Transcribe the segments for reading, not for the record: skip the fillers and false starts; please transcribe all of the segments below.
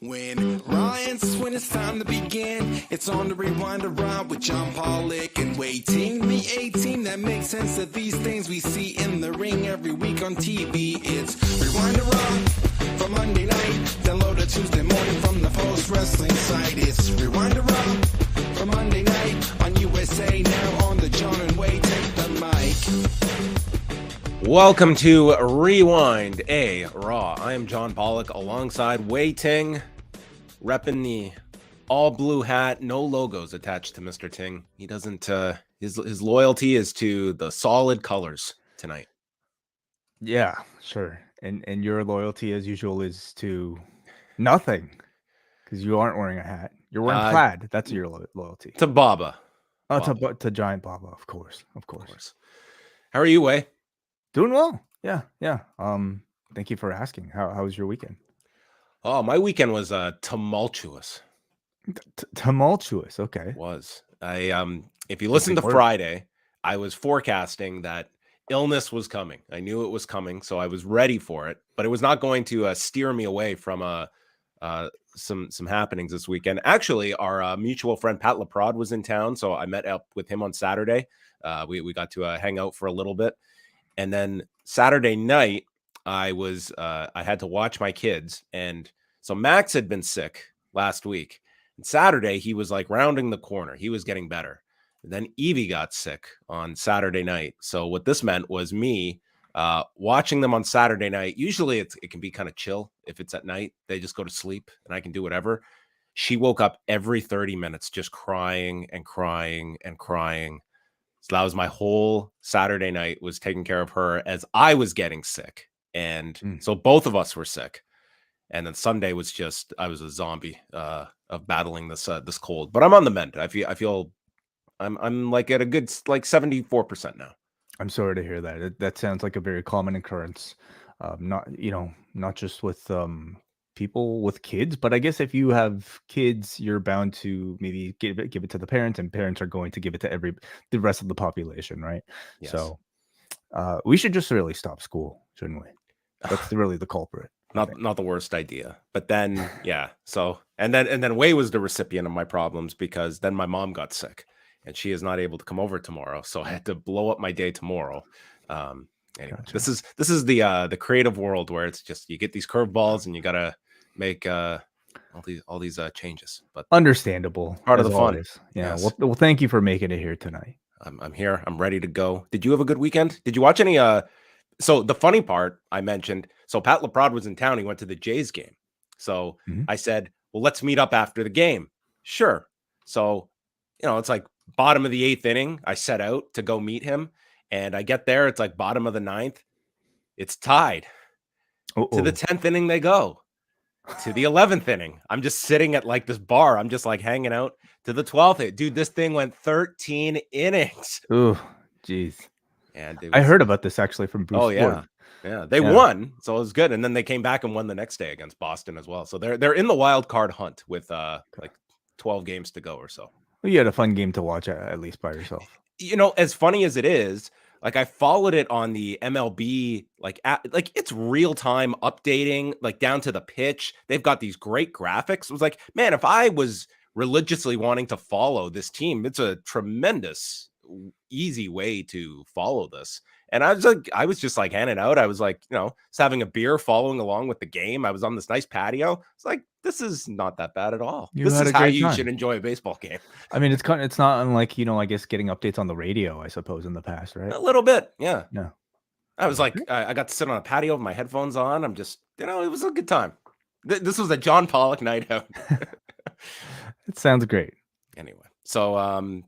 When Ryan's when it's time to begin, it's on the Rewind Around with John Pollock and waiting. The A-Team that makes sense of these things we see in the ring every week on TV. It's Rewind Around for Monday night. Download a Tuesday morning from the Post Wrestling site. It's Rewind Around for Monday night on USA Now on the John and Wai Take the Mic. Welcome to Rewind a Raw. I am John Pollock alongside Wai Ting, repping the all blue hat, no logos attached to Mr. Ting. He doesn't, his loyalty is to the solid colors tonight. Yeah, sure. And your loyalty, as usual, is to nothing because you aren't wearing a hat. You're wearing plaid. That's your loyalty. To Baba. Oh, Baba. To Giant Baba, of course. How are you, Wai? Doing well. Yeah. Thank you for asking. How was your weekend? Oh, my weekend was tumultuous. Tumultuous. Okay. It was. If you listen to Friday, I was forecasting that illness was coming. I knew it was coming, so I was ready for it. But it was not going to steer me away from some happenings this weekend. Actually, our mutual friend Pat LaPrade was in town, so I met up with him on Saturday. We got to hang out for a little bit, and then Saturday night I had to watch my kids, and so Max had been sick last week. And Saturday he was like rounding the corner. He was getting better. And then Evie got sick on Saturday night. So what this meant was me watching them on Saturday night. Usually it can be kind of chill if it's at night. They just go to sleep and I can do whatever. She woke up every 30 minutes just crying and crying and crying. So that was my whole Saturday night, was taking care of her as I was getting sick. And so both of us were sick. And then Sunday was just, I was a zombie of battling this cold. But I'm on the mend. I feel I'm like at a good like 74% now. I'm sorry to hear that. That sounds like a very common occurrence. Not just with people with kids, but I guess if you have kids, you're bound to maybe give it to the parents, and parents are going to give it to the rest of the population, right? Yes. So we should just really stop school, shouldn't we? That's really the culprit. Not the worst idea. But then so and then Wai was the recipient of my problems, because then my mom got sick and she is not able to come over tomorrow, so I had to blow up my day tomorrow. Anyway, gotcha. This is the creative world where it's just you get these curveballs and you gotta make all these changes. But understandable, part of the fun. Yeah. Yes. Well, thank you for making it here tonight. I'm here. I'm ready to go. Did you have a good weekend? Did you watch any? So the funny part I mentioned. So Pat LaPrade was in town. He went to the Jays game. So I said, well, let's meet up after the game. Sure. So it's like bottom of the 8th inning. I set out to go meet him, and I get there. It's like bottom of the 9th. It's tied. To the 10th inning they go. To the 11th inning. I'm just sitting at like this bar. I'm just like hanging out. To the 12th. Dude, this thing went 13 innings. Ooh, jeez. And I heard about this actually from Bruce. Oh yeah. Ford. Yeah, they won, so it was good. And then they came back and won the next day against Boston as well. So they're in the wild card hunt with like 12 games to go or so. Well, you had a fun game to watch at least by yourself. As funny as it is, like I followed it on the MLB, like it's real time updating, like down to the pitch. They've got these great graphics. It was like, man, if I was religiously wanting to follow this team, it's a tremendous, easy way to follow this. And I was just like handing out. I was like, just having a beer, following along with the game. I was on this nice patio. It's like, this is not that bad at all. This is how you should enjoy a baseball game. I mean, it's not unlike, I guess getting updates on the radio, I suppose, in the past, right? A little bit. Yeah. Yeah. I was like, I got to sit on a patio with my headphones on. I'm just, it was a good time. This was a John Pollock night out. It sounds great. Anyway. So,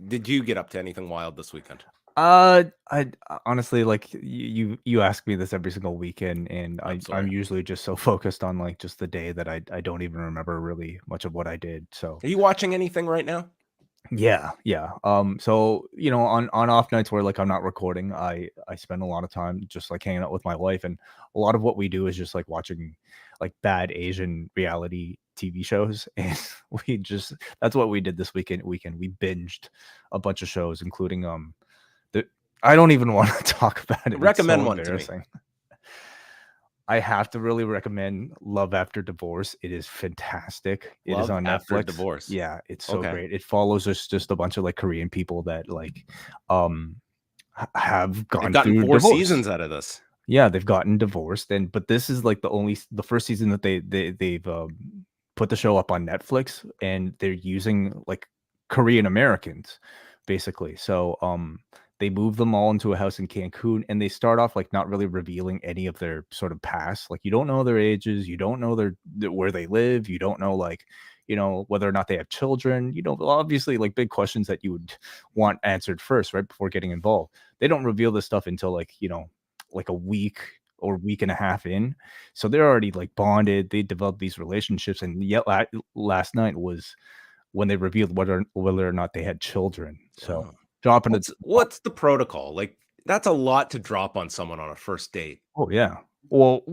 did you get up to anything wild this weekend? I honestly, like you ask me this every single weekend, and I'm usually just so focused on like just the day that I don't even remember really much of what I did. So are you watching anything right now? Yeah. So on off nights where like I'm not recording, I spend a lot of time just like hanging out with my wife, and a lot of what we do is just like watching like bad Asian reality TV shows, and that's what we did this weekend. We binged a bunch of shows, including I don't even want to talk about it. Recommend one to me. I have to really recommend Love After Divorce. It is fantastic. It is Love on After Netflix. Divorce. Yeah, it's so Okay. great. It follows just a bunch of like Korean people that like have They've gone gotten through 4 divorce. seasons out of this. Yeah, they've gotten divorced, but this is like the first season that they've put the show up on Netflix, and they're using like Korean Americans basically. So they move them all into a house in Cancun, and they start off like not really revealing any of their sort of past. Like you don't know their ages, you don't know where they live, you don't know like whether or not they have children. Obviously like big questions that you would want answered first, right, before getting involved. They don't reveal this stuff until like like a week or week and a half in. So they're already like bonded. They developed these relationships, and yet last night was when they revealed whether or not they had children. So dropping what's the protocol? Like that's a lot to drop on someone on a first date. Oh yeah. Well,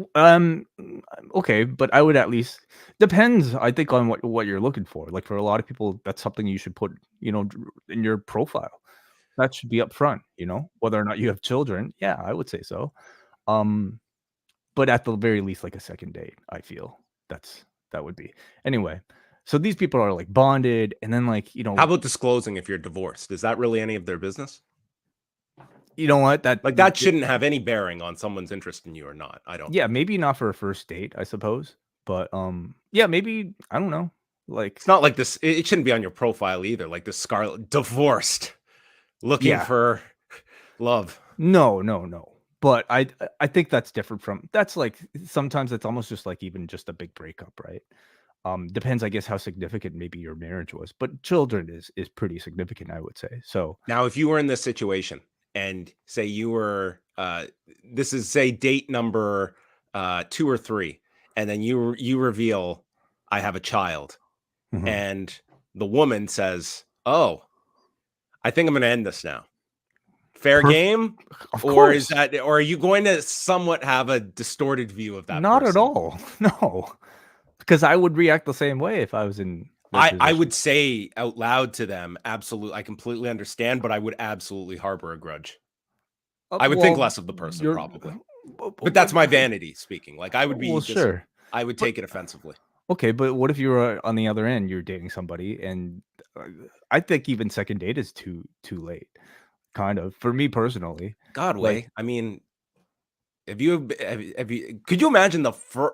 okay, but I would at least depends. I think on what you're looking for. Like for a lot of people, that's something you should put, in your profile. That should be up front. Whether or not you have children. Yeah, I would say so. But at the very least, like a second date, I feel that would be anyway. So these people are like bonded, and then like How about disclosing if you're divorced? Is that really any of their business? You know what? That shouldn't have any bearing on someone's interest in you or not. I don't. Yeah, maybe not for a first date, I suppose. But yeah, maybe I don't know. Like it's not like this. It shouldn't be on your profile either. Like the Scarlet divorced, looking for love. No. But I think that's different from that's like sometimes it's almost just like even just a big breakup, right? Depends, I guess, how significant maybe your marriage was. But children is pretty significant, I would say. So now, if you were in this situation and say you were, this is say date number 2 or 3, and then you reveal I have a child, and the woman says, "Oh, I think I'm going to end this now." Fair game, or is that, or are you going to somewhat have a distorted view of that? Not at all. No, because I would react the same way if I was in. I would say out loud to them, absolutely, I completely understand, but I would absolutely harbor a grudge. I would think less of the person probably, but that's my vanity speaking. Like I would be, sure, I would take it offensively. Okay, but what if you were on the other end, you're dating somebody, and I think even second date is too late. Kind of for me personally. God, way. I mean, have you could you imagine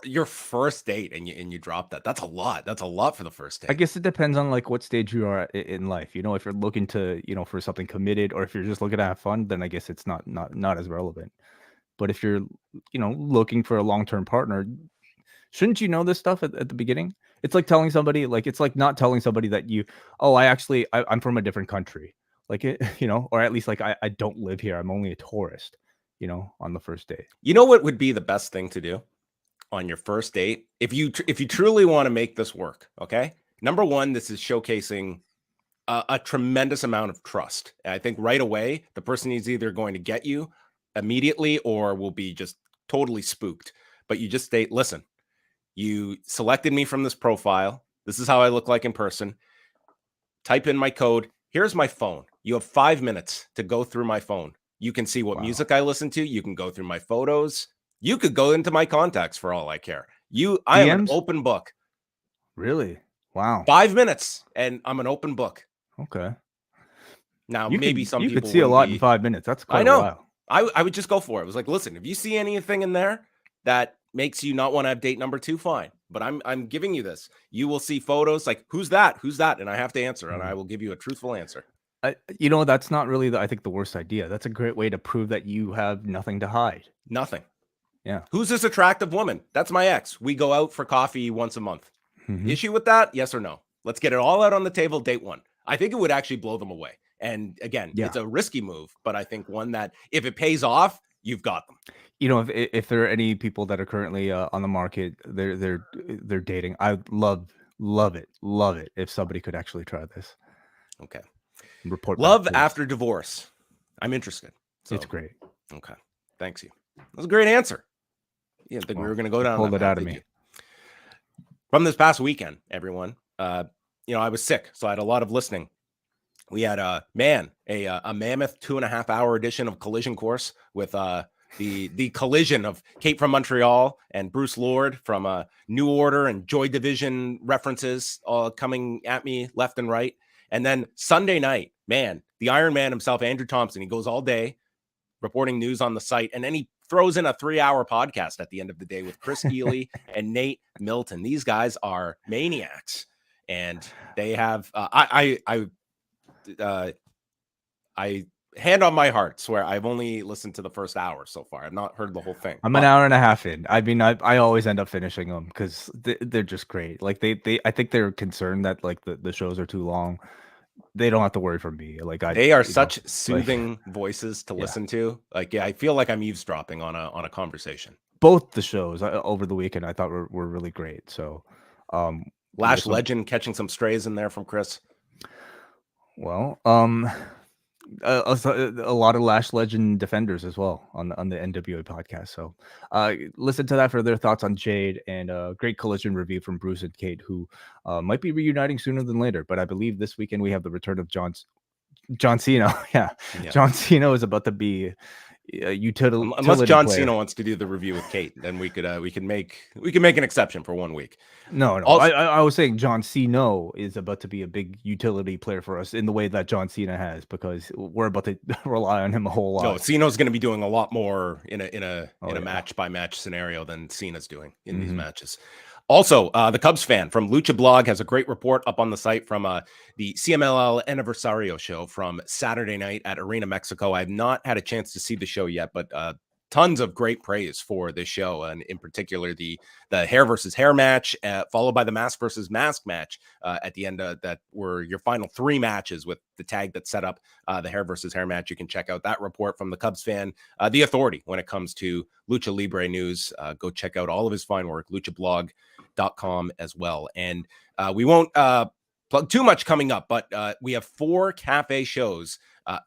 your first date and you drop that? That's a lot. That's a lot for the first date. I guess it depends on like what stage you are in life. If you're looking to, for something committed, or if you're just looking to have fun, then I guess it's not as relevant. But if you're, looking for a long-term partner, shouldn't you know this stuff at the beginning? It's like telling somebody, like it's like not telling somebody that I'm from a different country. Like it, or at least like I don't live here. I'm only a tourist, on the first date. You know what would be the best thing to do on your first date? If you truly want to make this work, okay? Number one, this is showcasing a tremendous amount of trust. And I think right away, the person is either going to get you immediately or will be just totally spooked. But you just state, listen, you selected me from this profile. This is how I look like in person. Type in my code. Here's my phone. You have 5 minutes to go through my phone. You can see what music I listen to. You can go through my photos. You could go into my contacts for all I care. I am an open book. Really? Wow. 5 minutes and I'm an open book. Okay. Now, you maybe some people could see a lot in 5 minutes. That's quite a while. I would just go for it. It was like, listen, if you see anything in there that makes you not want to have date number 2, fine. But I'm giving you this. You will see photos like, who's that? Who's that? And I have to answer, and I will give you a truthful answer. That's not really, I think, the worst idea. That's a great way to prove that you have nothing to hide. Nothing. Yeah. Who's this attractive woman? That's my ex. We go out for coffee once a month. Issue with that? Yes or no? Let's get it all out on the table. Date 1. I think it would actually blow them away. And again, it's a risky move, but I think one that if it pays off, you've got them. If there are any people that are currently on the market, they're dating, I'd love it if somebody could actually try this. Okay. Report Love after divorce. I'm interested. So, it's great. Okay. Thanks you. That was a great answer. Yeah, I think we were going to go down. Pulled it out of me. From this past weekend, everyone. I was sick, so I had a lot of listening. We had a mammoth 2.5 hour edition of Collision Course with the collision of Kate from Montreal and Bruce Lord from New Order and Joy Division references all coming at me left and right. And then Sunday night, man, the Iron Man himself, Andrew Thompson, he goes all day reporting news on the site, and then he throws in a 3-hour podcast at the end of the day with Chris Ely and Nate Milton. These guys are maniacs, and they have I hand on my heart swear I've only listened to the first hour so far. I've not heard the whole thing. I'm an hour and a half in. I mean, I always end up finishing them because they're just great. Like they I think they're concerned that like the shows are too long. They don't have to worry for me. Like they are such soothing voices to listen to. Like, yeah, I feel like I'm eavesdropping on a conversation. Both the shows over the weekend I thought were really great. So Lash Legend catching some strays in there from Chris. Well, a lot of Lash Legend defenders as well on the NWA podcast. So listen to that for their thoughts on Jade, and a great collision review from Bruce and Kate, who might be reuniting sooner than later. But I believe this weekend we have the return of John Cena. Yeah. John Cena is about to be utility. Unless John Cena wants to do the review with Kate, then we can make an exception for 1 week. No. Also, I was saying John Cena is about to be a big utility player for us in the way that John Cena has, because we're about to rely on him a whole lot. No, Cena's going to be doing a lot more in a match by match scenario than Cena's doing in these matches. Also, the Cubs fan from Lucha Blog has a great report up on the site from the CMLL Aniversario show from Saturday night at Arena Mexico. I've not had a chance to see the show yet, but tons of great praise for this show, and in particular the hair versus hair match, followed by the mask versus mask match at the end that were your final 3 matches with the tag that set up the hair versus hair match. You can check out that report from the Cubs fan, the authority when it comes to Lucha Libre news. Go check out all of his fine work, luchablog.com as well. And we won't plug too much coming up, but we have 4 cafe shows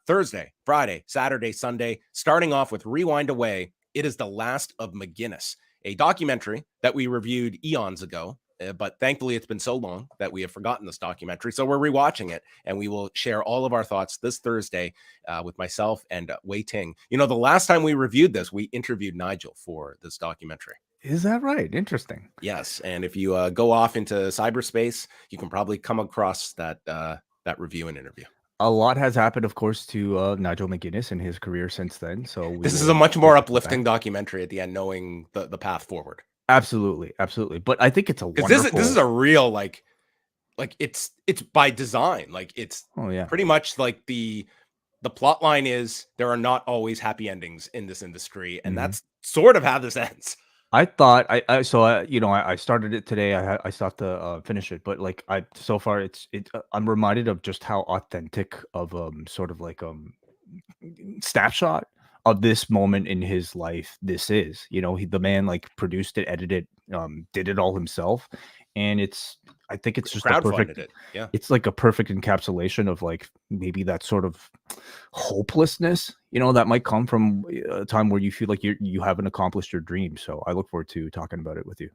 Thursday, Friday, Saturday, Sunday, starting off with Rewind Away. It is The Last of McGinnis, a documentary that we reviewed eons ago, but thankfully it's been so long that we have forgotten this documentary. So we're rewatching it, and we will share all of our thoughts this Thursday with myself and Wei Ting. You know, the last time we reviewed this, we interviewed Nigel for this documentary. Is that right? Interesting. Yes, and if you go off into cyberspace, you can probably come across that review and interview. A lot has happened, of course, to Nigel McGuinness in his career since then. So this is a much more uplifting documentary at the end, knowing the path forward. Absolutely. But I think it's a wonderful. This is a real like it's by design. Like it's pretty much like the plot line is there are not always happy endings in this industry, and that's sort of how this ends. I thought I started it today. I still have to finish it, but like so far I'm reminded of just how authentic of sort of like snapshot of this moment in his life this is. You know, the man like produced it, edited it, did it all himself, and I think it's just a perfect. It's like a perfect encapsulation of like maybe that sort of hopelessness, you know, that might come from a time where you feel like you haven't accomplished your dream. So I look forward to talking about it with you.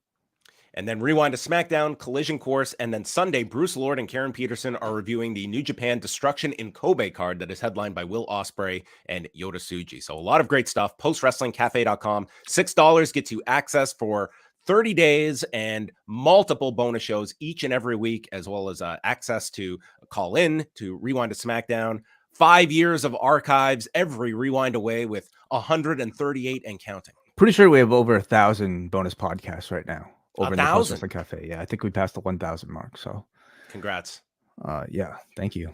And then Rewind to SmackDown, Collision Course, and then Sunday, Bruce Lord and Karen Peterson are reviewing the New Japan Destruction in Kobe card that is headlined by Will Ospreay and Yota Tsuji. So a lot of great stuff. PostWrestlingCafe.com. $6 gets you access for 30 days and multiple bonus shows each and every week, as well as access to call in to Rewind to SmackDown. 5 years of archives, every Rewind away with 138 and counting. Pretty sure we have over 1,000 bonus podcasts right now. Over 1,000? in the Cafe. Yeah, I think we passed the 1,000 mark. So congrats. Yeah, thank you.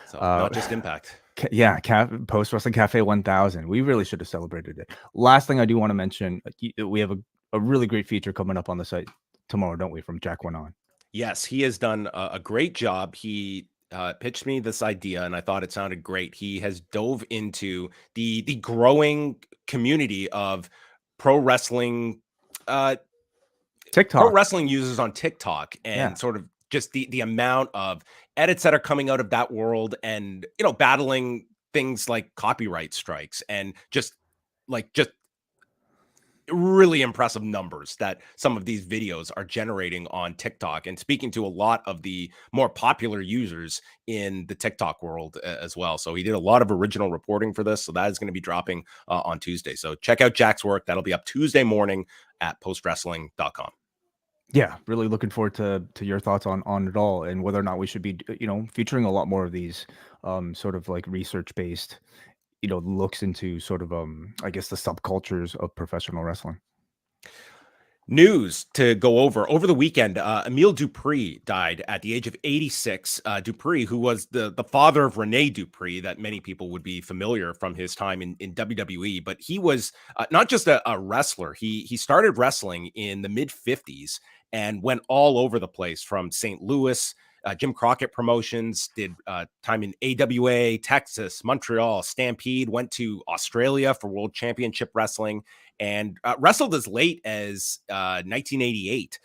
So not just Impact. Yeah, Post Wrestling Cafe 1,000. We really should have celebrated it. Last thing I do want to mention, we have a really great feature coming up on the site tomorrow, don't we, from Jack Went On? Yes, he has done a great job. He pitched me this idea, and I thought it sounded great. He has dove into the growing community of pro wrestling TikTok. Pro wrestling users on TikTok, and sort of just the amount of edits that are coming out of that world, and battling things like copyright strikes, and just really impressive numbers that some of these videos are generating on TikTok, and speaking to a lot of the more popular users in the TikTok world as well. So he did a lot of original reporting for this. So that is going to be dropping on Tuesday. So check out Jack's work. That'll be up Tuesday morning at postwrestling.com. Yeah, really looking forward to your thoughts on it all, and whether or not we should be, featuring a lot more of these sort of like research based, looks into sort of I guess the subcultures of professional wrestling. News to go over the weekend. Emile Duprée died at the age of 86. Duprée, who was the father of Rene Duprée, that many people would be familiar from his time in WWE, but he was not just a wrestler. He started wrestling in the mid 50s and went all over the place, from St. Louis, Jim Crockett Promotions, did time in AWA, Texas, Montreal, Stampede, went to Australia for World Championship Wrestling, and wrestled as late as 1988.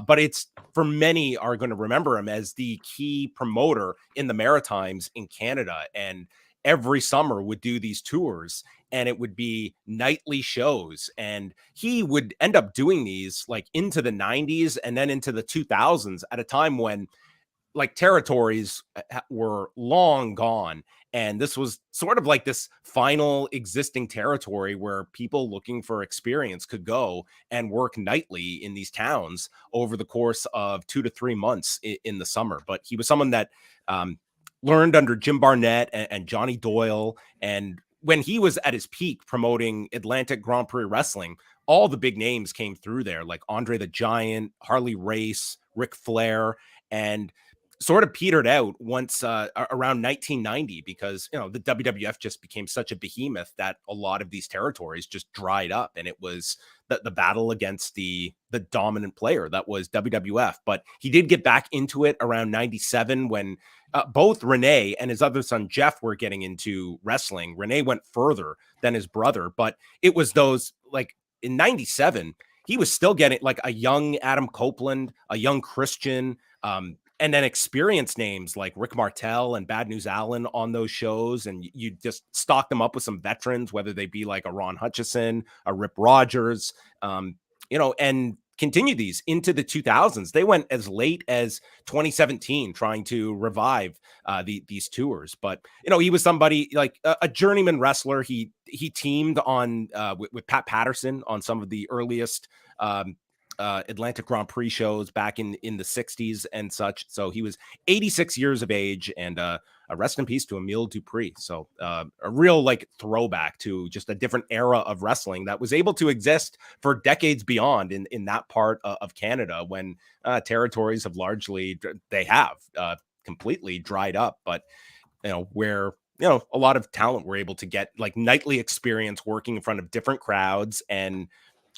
But it's, for many are going to remember him as the key promoter in the Maritimes in Canada. And every summer would do these tours, and it would be nightly shows. And he would end up doing these like into the 90s and then into the 2000s, at a time when like territories were long gone. And this was sort of like this final existing territory where people looking for experience could go and work nightly in these towns over the course of 2 to 3 months in the summer. But he was someone that learned under Jim Barnett and Johnny Doyle. And when he was at his peak promoting Atlantic Grand Prix Wrestling, all the big names came through there, like Andre the Giant, Harley Race, Ric Flair, and sort of petered out once around 1990, because the WWF just became such a behemoth that a lot of these territories just dried up, and it was the battle against the dominant player that was WWF. But he did get back into it around 97 when both Rene and his other son Jeff were getting into wrestling. Rene went further than his brother, but it was those, like in 97 he was still getting like a young Adam Copeland, a young Christian, and then experienced names like Rick Martel and Bad News Allen on those shows. And you just stock them up with some veterans, whether they be like a Ron Hutchison, a Rip Rogers, and continue these into the 2000s. They went as late as 2017 trying to revive these tours. But, he was somebody like a journeyman wrestler. He teamed on with Pat Patterson on some of the earliest Atlantic Grand Prix shows back in the 60s and such. So he was 86 years of age, and rest in peace to Emile Duprée. So a real like throwback to just a different era of wrestling that was able to exist for decades beyond in that part of Canada, when territories have largely, they have completely dried up. But where a lot of talent were able to get like nightly experience working in front of different crowds. And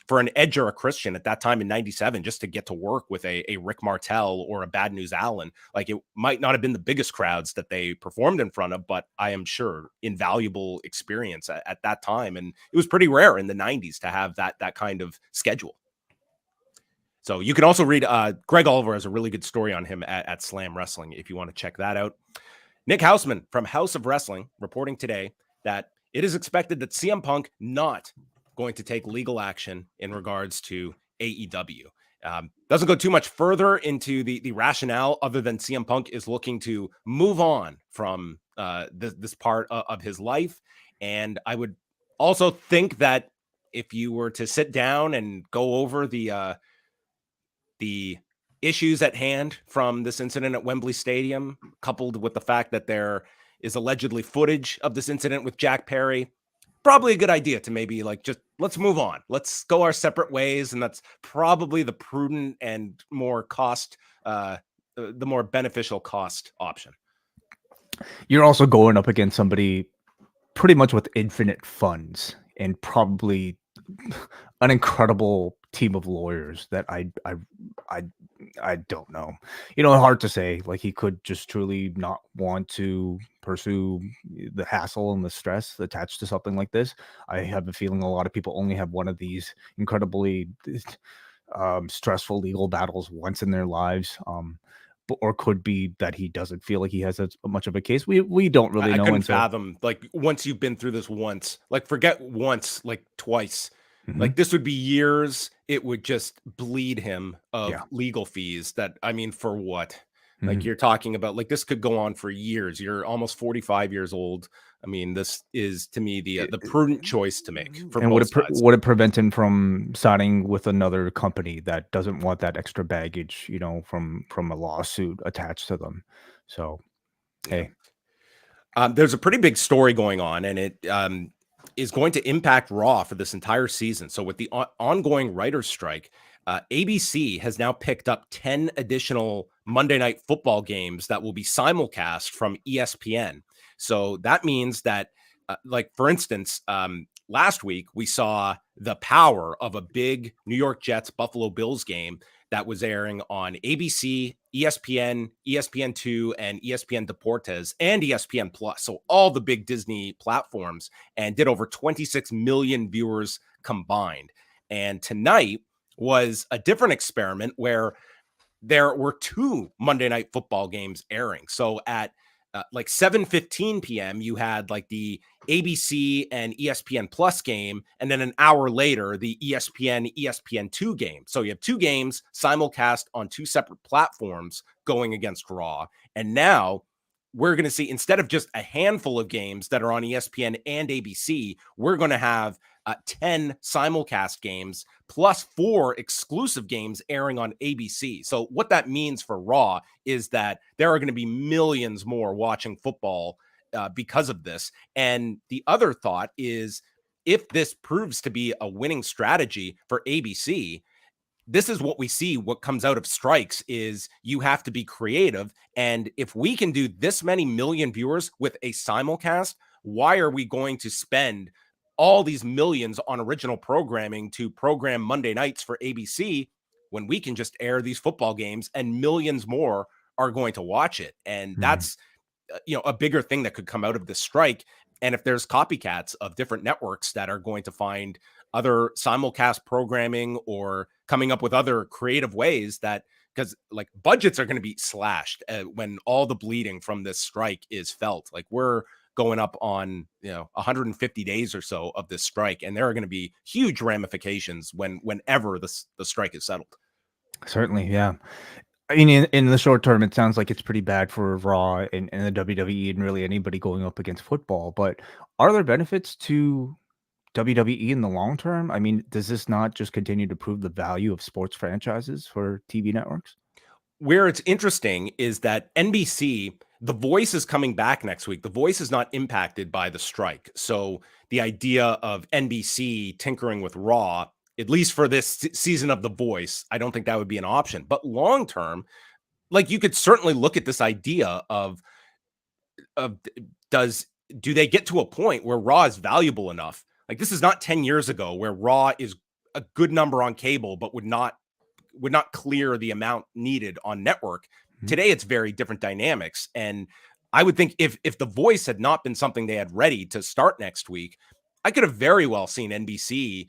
for an Edge or a Christian at that time in 97, just to get to work with a Rick Martel or a Bad News Allen, like it might not have been the biggest crowds that they performed in front of, but I am sure invaluable experience at that time. And it was pretty rare in the 90s to have that kind of schedule. So you can also read, Greg Oliver has a really good story on him at Slam Wrestling, if you want to check that out. Nick Houseman from House of Wrestling reporting today that it is expected that CM Punk not going to take legal action in regards to AEW. Doesn't go too much further into the rationale, other than CM Punk is looking to move on from this part of his life. And I would also think that if you were to sit down and go over the issues at hand from this incident at Wembley Stadium, coupled with the fact that there is allegedly footage of this incident with Jack Perry, probably a good idea to maybe like, just let's move on. Let's go our separate ways. And that's probably the prudent and more the more beneficial cost option. You're also going up against somebody pretty much with infinite funds and probably an incredible team of lawyers that I don't know. Hard to say. Like, he could just truly not want to pursue the hassle and the stress attached to something like this. I have a feeling a lot of people only have one of these incredibly stressful legal battles once in their lives. Or could be that he doesn't feel like he has much of a case. We don't really know. I couldn't fathom, like, once you've been through this once, like, forget once, like twice. Like this would be years. It would just bleed him of Yeah. legal fees that, I mean, for what? Like you're talking about, like this could go on for years. You're almost 45 years old. I mean, this is to me the prudent choice to make for And both sides. would it prevent him from signing with another company that doesn't want that extra baggage, you know, from a lawsuit attached to them? So, hey. There's a pretty big story going on, and it is going to impact Raw for this entire season. So with the ongoing writer's strike, ABC has now picked up 10 additional Monday Night Football games that will be simulcast from ESPN. So that means that, like, for instance, last week we saw the power of a big New York Jets Buffalo Bills game that was airing on ABC, ESPN, ESPN2, and ESPN Deportes, and ESPN Plus. So all the big Disney platforms, and did over 26 million viewers combined. And tonight was a different experiment where there were 2 Monday Night Football games airing. So at like 7:15 p.m., you had like the ABC and ESPN Plus game, and then an hour later, the ESPN-ESPN2 game. So you have 2 games simulcast on 2 separate platforms going against Raw. And now we're going to see, instead of just a handful of games that are on ESPN and ABC, we're going to have 10 simulcast games plus 4 exclusive games airing on ABC. So what that means for Raw is that there are going to be millions more watching football because of this. And the other thought is, if this proves to be a winning strategy for ABC, this is what we see. What comes out of strikes is you have to be creative. And if we can do this many million viewers with a simulcast, why are we going to spend all these millions on original programming to program Monday nights for ABC when we can just air these football games and millions more are going to watch it? And that's, you know, a bigger thing that could come out of this strike. And if there's copycats of different networks that are going to find other simulcast programming or coming up with other creative ways, that, because like budgets are going to be slashed when all the bleeding from this strike is felt. Like we're going up on, you know, 150 days or so of this strike, and there are going to be huge ramifications whenever the strike is settled. Certainly, yeah. I mean, in the short term, it sounds like it's pretty bad for Raw and the WWE and really anybody going up against football. But are there benefits to WWE in the long term? I mean, does this not just continue to prove the value of sports franchises for TV networks? Where it's interesting is that NBC, The Voice is coming back next week. The Voice is not impacted by the strike. So the idea of NBC tinkering with Raw, at least for this season of The Voice, I don't think that would be an option. But long term, like you could certainly look at this idea of do they get to a point where Raw is valuable enough? Like this is not 10 years ago where Raw is a good number on cable, but would not clear the amount needed on network. Today, it's very different dynamics. And I would think if The Voice had not been something they had ready to start next week, I could have very well seen NBC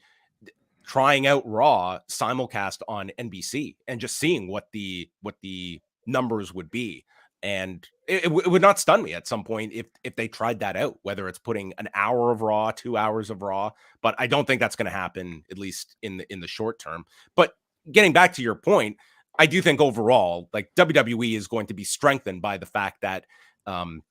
trying out Raw simulcast on NBC and just seeing what the numbers would be. And it would not stun me at some point if they tried that out, whether it's putting an hour of Raw, 2 hours of Raw. But I don't think that's going to happen, at least in the short term. But getting back to your point, I do think overall, like WWE is going to be strengthened by the fact that, you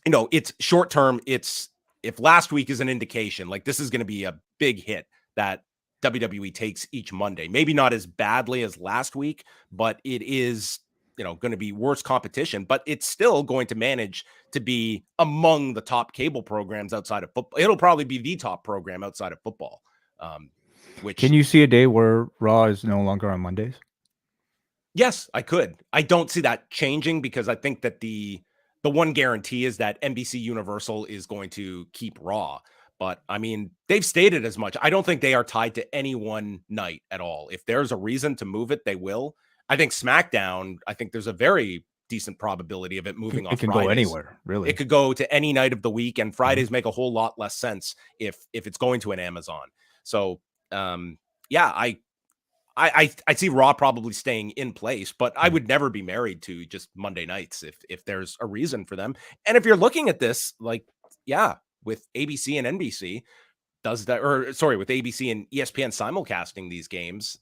know, it's short term. It's, if last week is an indication, like this is going to be a big hit that WWE takes each Monday. Maybe not as badly as last week, but it is, you know, going to be worse competition, but it's still going to manage to be among the top cable programs outside of football. It'll probably be the top program outside of football. Which, can you see a day where Raw is no longer on Mondays? Yes, I could. I don't see that changing because I think that the one guarantee is that NBC Universal is going to keep Raw. But I mean, they've stated as much. I don't think they are tied to any one night at all. If there's a reason to move it, they will. I think SmackDown, I think there's a very decent probability of it moving off It can Fridays. go anywhere, really. It could go to any night of the week, and Fridays make a whole lot less sense if it's going to an Amazon. So yeah, I see Raw probably staying in place, but I would never be married to just Monday nights if there's a reason for them. And if you're looking at this, like, yeah, with ABC and NBC, does that, or sorry, with ABC and ESPN simulcasting these games.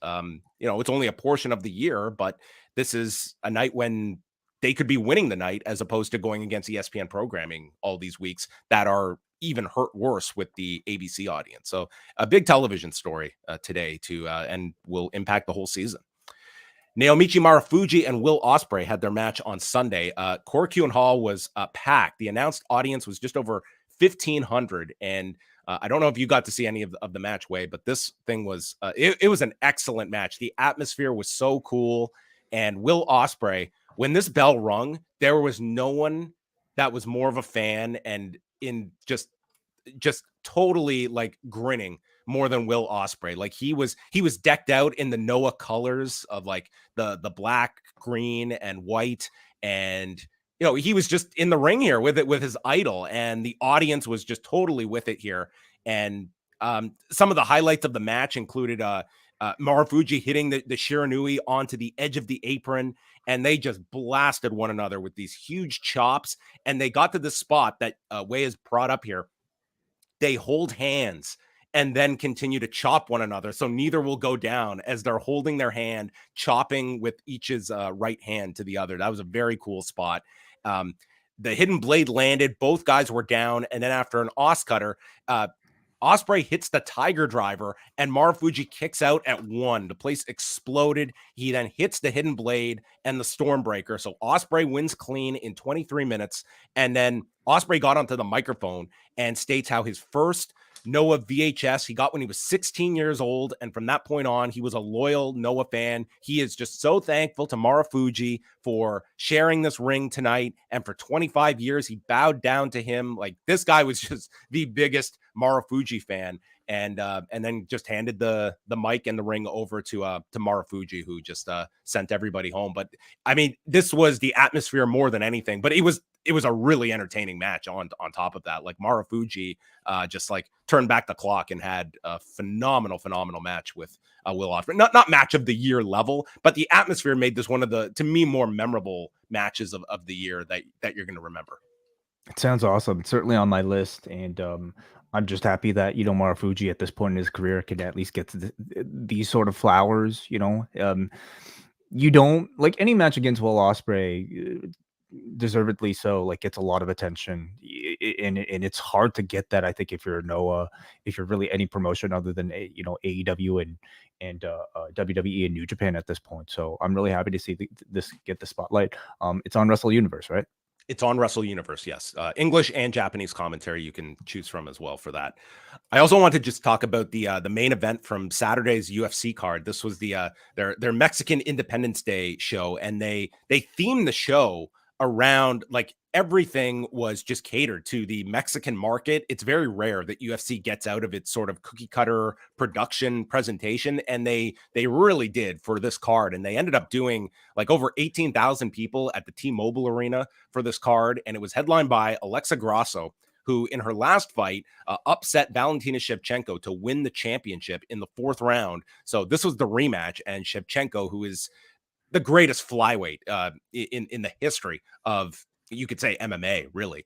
It's only a portion of the year, but this is a night when they could be winning the night as opposed to going against ESPN programming all these weeks that are even hurt worse with the ABC audience. So a big television story today and will impact the whole season. Naomichi Marufuji and Will Ospreay had their match on Sunday. Korakuen Hall was packed. The announced audience was just over 1,500. And I don't know if you got to see any of the match, Way, but this thing was, it was an excellent match. The atmosphere was so cool. And Will Ospreay, when this bell rung, there was no one that was more of a fan and in just totally like grinning more than Will Ospreay. Like he was decked out in the Noah colors of like the black, green, and white. And, he was just in the ring here with his idol, and the audience was just totally with it here. And some of the highlights of the match included Marufuji hitting the Shiranui onto the edge of the apron, and they just blasted one another with these huge chops. And they got to the spot that Way has brought up here. They hold hands and then continue to chop one another, so neither will go down as they're holding their hand, chopping with each's right hand to the other. That was a very cool spot. The hidden blade landed. Both guys were down, and then after an Oscutter, Ospreay hits the Tiger Driver, and Marufuji kicks out at 1. The place exploded. He then hits the hidden blade and the Stormbreaker. So Ospreay wins clean in 23 minutes. And then Ospreay got onto the microphone and states how his first Noah VHS he got when he was 16 years old. And from that point on, he was a loyal Noah fan. He is just so thankful to Marufuji for sharing this ring tonight. And for 25 years, he bowed down to him. Like, this guy was just the biggest Marufuji fan. And then just handed the mic and the ring over to Marufuji, who just sent everybody home. But I mean, this was the atmosphere more than anything. But it was a really entertaining match on top of that. Like, Marufuji just like turned back the clock and had a phenomenal match with Will Ospreay. Not match of the year level, but the atmosphere made this one of the, to me, more memorable matches of the year that you're going to remember. It sounds awesome. It's certainly on my list, and I'm just happy that Marufuji at this point in his career can at least get to these sort of flowers. You don't like any match against Will Ospreay, deservedly so. Like, gets a lot of attention, and it's hard to get that. I think if you're Noah, if you're really any promotion other than AEW and WWE and New Japan at this point. So I'm really happy to see this get the spotlight. It's on Wrestle Universe, right? It's on Wrestle Universe, yes. English and Japanese commentary you can choose from as well for that. I also want to just talk about the main event from Saturday's UFC card. This was their Mexican Independence Day show, and they themed the show around, like, everything was just catered to the Mexican market. It's very rare that UFC gets out of its sort of cookie cutter production presentation, and they really did for this card. And they ended up doing like over 18,000 people at the T-Mobile Arena for this card, and it was headlined by Alexa Grasso, who in her last fight upset Valentina Shevchenko to win the championship in the 4th round. So this was the rematch, and Shevchenko, who is the greatest flyweight in the history of, you could say, MMA, really.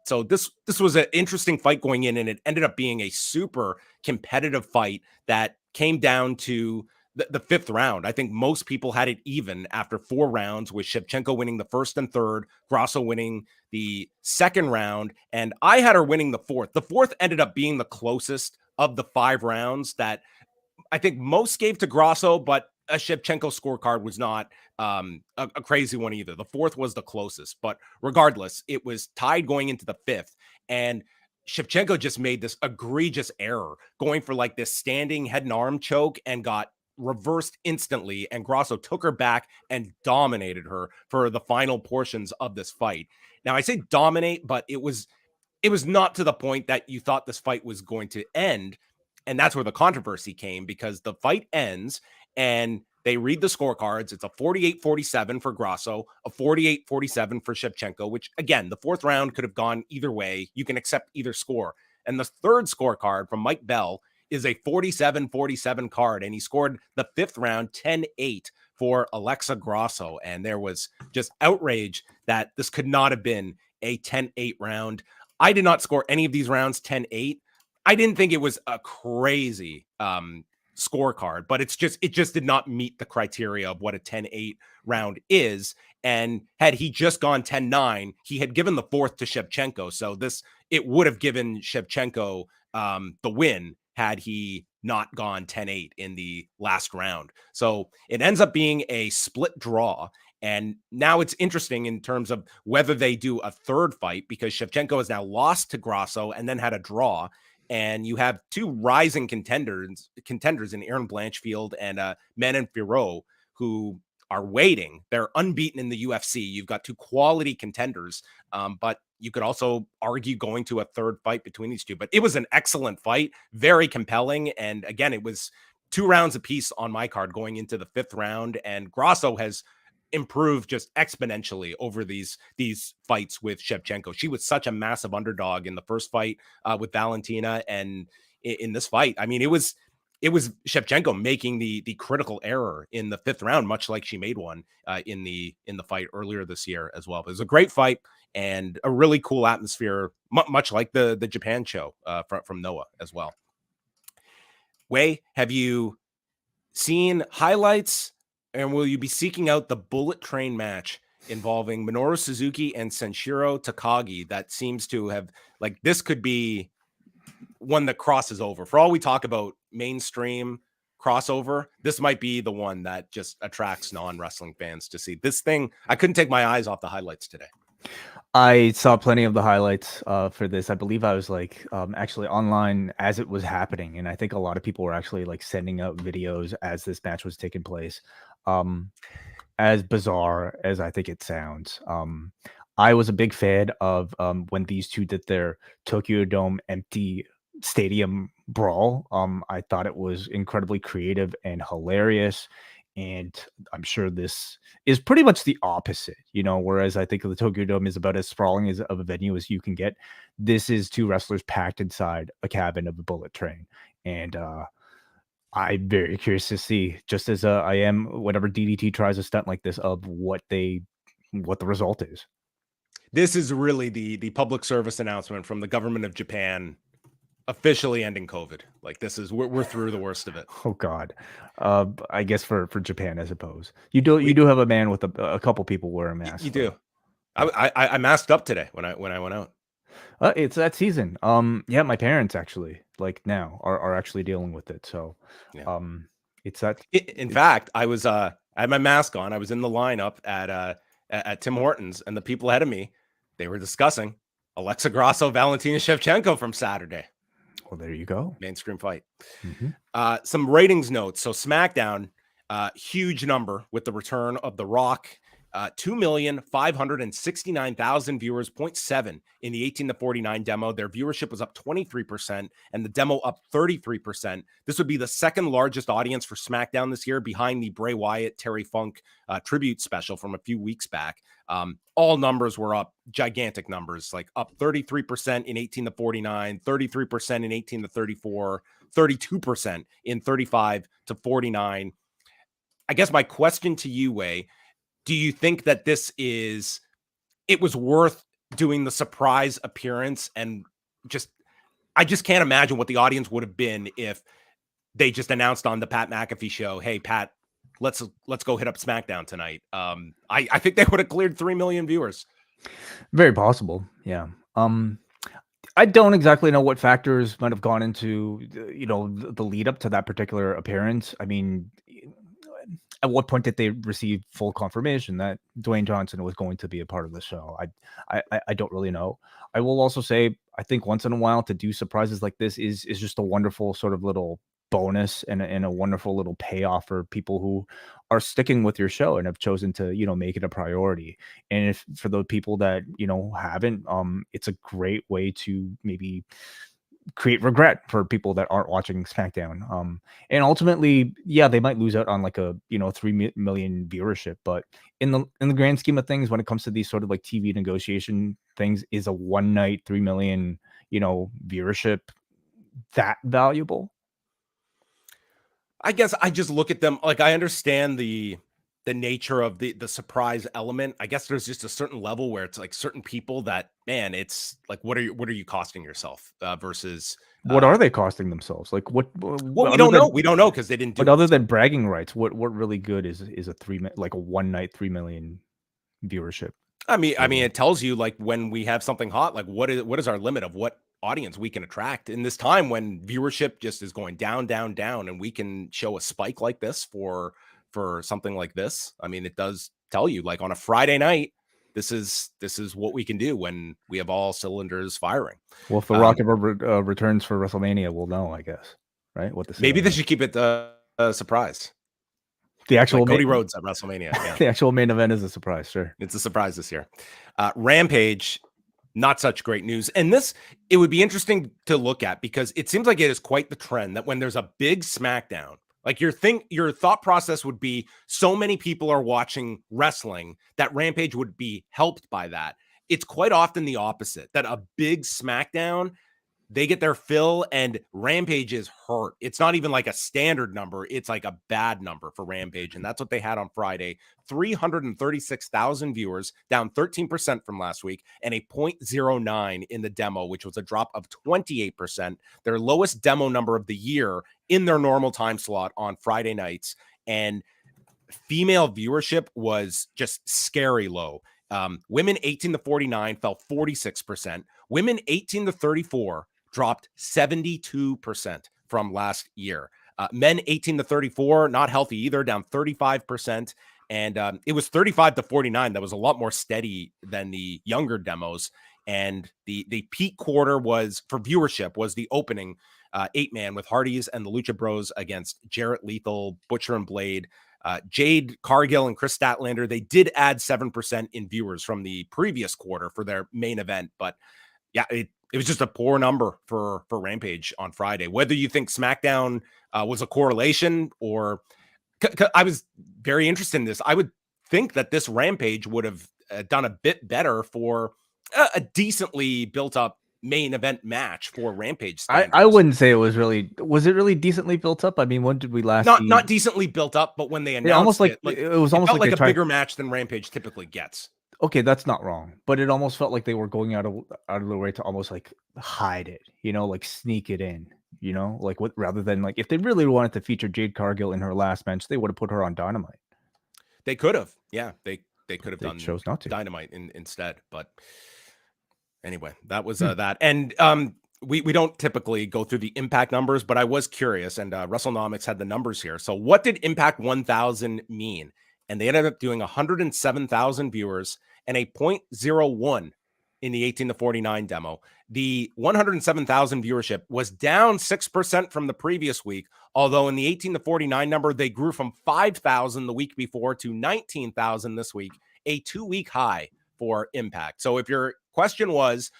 So this was an interesting fight going in, and it ended up being a super competitive fight that came down to the 5th round. I think most people had it even after 4 rounds, with Shevchenko winning the 1st and 3rd, Grasso winning the 2nd round, and I had her winning the 4th. The 4th ended up being the closest of the 5 rounds that I think most gave to Grasso, but a Shevchenko scorecard was not a crazy one either. The 4th was the closest, but regardless, it was tied going into the 5th. And Shevchenko just made this egregious error, going for like this standing head and arm choke, and got reversed instantly. And Grasso took her back and dominated her for the final portions of this fight. Now, I say dominate, but it was not to the point that you thought this fight was going to end. And that's where the controversy came, because the fight ends and they read the scorecards. It's a 48-47 for Grasso, a 48-47 for Shevchenko, which, again, the 4th round could have gone either way. You can accept either score. And the 3rd scorecard from Mike Bell is a 47-47 card, and he scored the 5th round 10-8 for Alexa Grasso. And there was just outrage that this could not have been a 10-8 round. I did not score any of these rounds 10-8. I didn't think it was a crazy scorecard, but it just did not meet the criteria of what a 10-8 round is. And had he just gone 10-9, he had given the fourth to Shevchenko. So it would have given Shevchenko the win had he not gone 10-8 in the last round. So it ends up being a split draw. And now it's interesting in terms of whether they do a third fight, because Shevchenko has now lost to Grasso and then had a draw. And you have two rising contenders in Aaron Blanchfield and Manon Fiorot, who are waiting. They're unbeaten in the UFC. You've got two quality contenders, but you could also argue going to a third fight between these two. But it was an excellent fight, very compelling. And again, it was 2 rounds apiece on my card going into the 5th round. And Grasso has improved just exponentially over these fights with Shevchenko. She was such a massive underdog in the first fight with Valentina, and in this fight, I mean, it was Shevchenko making the critical error in the 5th round, much like she made one in the fight earlier this year as well. But it was a great fight and a really cool atmosphere, much like the Japan show from Noah as well. Wei, have you seen highlights? And will you be seeking out the bullet train match involving Minoru Suzuki and Senshiro Takagi? That seems to have, like, this could be one that crosses over. For all we talk about mainstream crossover, this might be the one that just attracts non-wrestling fans to see this thing. I couldn't take my eyes off the highlights today. I saw plenty of the highlights for this. I believe I was like actually online as it was happening, and I think a lot of people were actually like sending out videos as this match was taking place. As bizarre as I think it sounds, I was a big fan of when these two did their Tokyo Dome empty stadium brawl. I thought it was incredibly creative and hilarious. And I'm sure this is pretty much the opposite, whereas I think the Tokyo Dome is about as sprawling of a venue as you can get. This is 2 wrestlers packed inside a cabin of a bullet train. And I'm very curious to see, just as I am whenever DDT tries a stunt like this, of what the result is. This is really the public service announcement from the government of Japan officially ending COVID. Like, this is we're through the worst of it. Oh God. I guess for Japan, I suppose you do have a man with a couple people wearing masks. You do. I masked up today when I went out. It's that season. Yeah, my parents actually now are actually dealing with it. So yeah. It's that. In fact, I was I had my mask on. I was in the lineup at Tim Hortons, and the people ahead of me, they were discussing Alexa Grasso, Valentina Shevchenko from Saturday. Well, there you go. Mainstream fight. Mm-hmm. Some ratings notes. So SmackDown, huge number with the return of The Rock. 2,569,000 viewers, 0.7 in the 18 to 49 demo. Their viewership was up 23% and the demo up 33%. This would be the 2nd largest audience for SmackDown this year, behind the Bray Wyatt, Terry Funk tribute special from a few weeks back. All numbers were up, gigantic numbers, like up 33% in 18 to 49, 33% in 18 to 34, 32% in 35 to 49. I guess my question to you, Wei, do you think that it was worth doing the surprise appearance? And I just can't imagine what the audience would have been if they just announced on the Pat McAfee show, "Hey, Pat, let's go hit up SmackDown tonight." I think they would have cleared 3 million viewers. Very possible. Yeah. I don't exactly know what factors might have gone into, the lead up to that particular appearance. I mean, at what point did they receive full confirmation that Dwayne Johnson was going to be a part of the show? I don't really know. I will also say, I think once in a while to do surprises like this is just a wonderful sort of little bonus and a wonderful little payoff for people who are sticking with your show and have chosen to, make it a priority. And if for the people that, haven't, it's a great way to maybe create regret for people that aren't watching SmackDown. And ultimately, yeah, they might lose out on like a 3 million viewership, but in the grand scheme of things, when it comes to these sort of like TV negotiation things, is a one night 3 million viewership that valuable? I guess I just look at them like, I understand the nature of the surprise element. I guess there's just a certain level where it's like certain people that, man, it's like, what are you costing yourself versus what are they costing themselves? Like well, we don't know. We don't know because they didn't do it. But other than bragging rights, what really good is a like a one night 3 million viewership? I mean, it tells you like when we have something hot, like what is our limit of what audience we can attract in this time when viewership just is going down, down, down, and we can show a spike like this for something like this. I mean, it does tell you like on a Friday night, this is what we can do when we have all cylinders firing. Well, if The Rock ever returns for WrestleMania, we'll know, I guess, right? What maybe they should keep it a surprise. The actual like Cody Rhodes at WrestleMania. Yeah. The actual main event is a surprise, sure. It's a surprise this year. Rampage, not such great news. And it would be interesting to look at because it seems like it is quite the trend that when there's a big SmackDown, like your thought process would be so many people are watching wrestling that Rampage would be helped by that. It's quite often the opposite, that a big SmackDown, they get their fill and Rampage is hurt. It's not even like a standard number. It's like a bad number for Rampage. And that's what they had on Friday. 336,000 viewers, down 13% from last week, and a 0.09 in the demo, which was a drop of 28%, their lowest demo number of the year in their normal time slot on Friday nights. And female viewership was just scary low. Women 18 to 49 fell 46%. Women 18 to 34 dropped 72% from last year. Men 18 to 34, not healthy either, down 35%. And it was 35 to 49. That was a lot more steady than the younger demos. And the peak quarter was for viewership was the opening 8-man with Hardys and the Lucha Bros against Jarrett Lethal, Butcher and Blade. Jade Cargill and Chris Statlander, they did add 7% in viewers from the previous quarter for their main event. But yeah, it was just a poor number for Rampage on Friday. Whether you think SmackDown was a correlation or I was very interested in this. I would think that this Rampage would have done a bit better for a decently built up main event match for Rampage standards. I wouldn't say it was it really decently built up? I mean, when did we last see... Not decently built up, but when they announced it was almost like a bigger match than Rampage typically gets. Okay, that's not wrong, but it almost felt like they were going out of their way to almost like hide it, like sneak it in, like rather than like if they really wanted to feature Jade Cargill in her last match, they would have put her on Dynamite. They could have, yeah, they could have done chose not to Dynamite instead, but anyway, that was that. And we don't typically go through the Impact numbers, but I was curious, and WrestleNomics had the numbers here. So what did Impact 1000 mean? And they ended up doing 107,000 viewers and a 0.01 in the 18 to 49 demo. The 107,000 viewership was down 6% from the previous week, although in the 18 to 49 number, they grew from 5,000 the week before to 19,000 this week, a 2-week high for Impact. So if your question was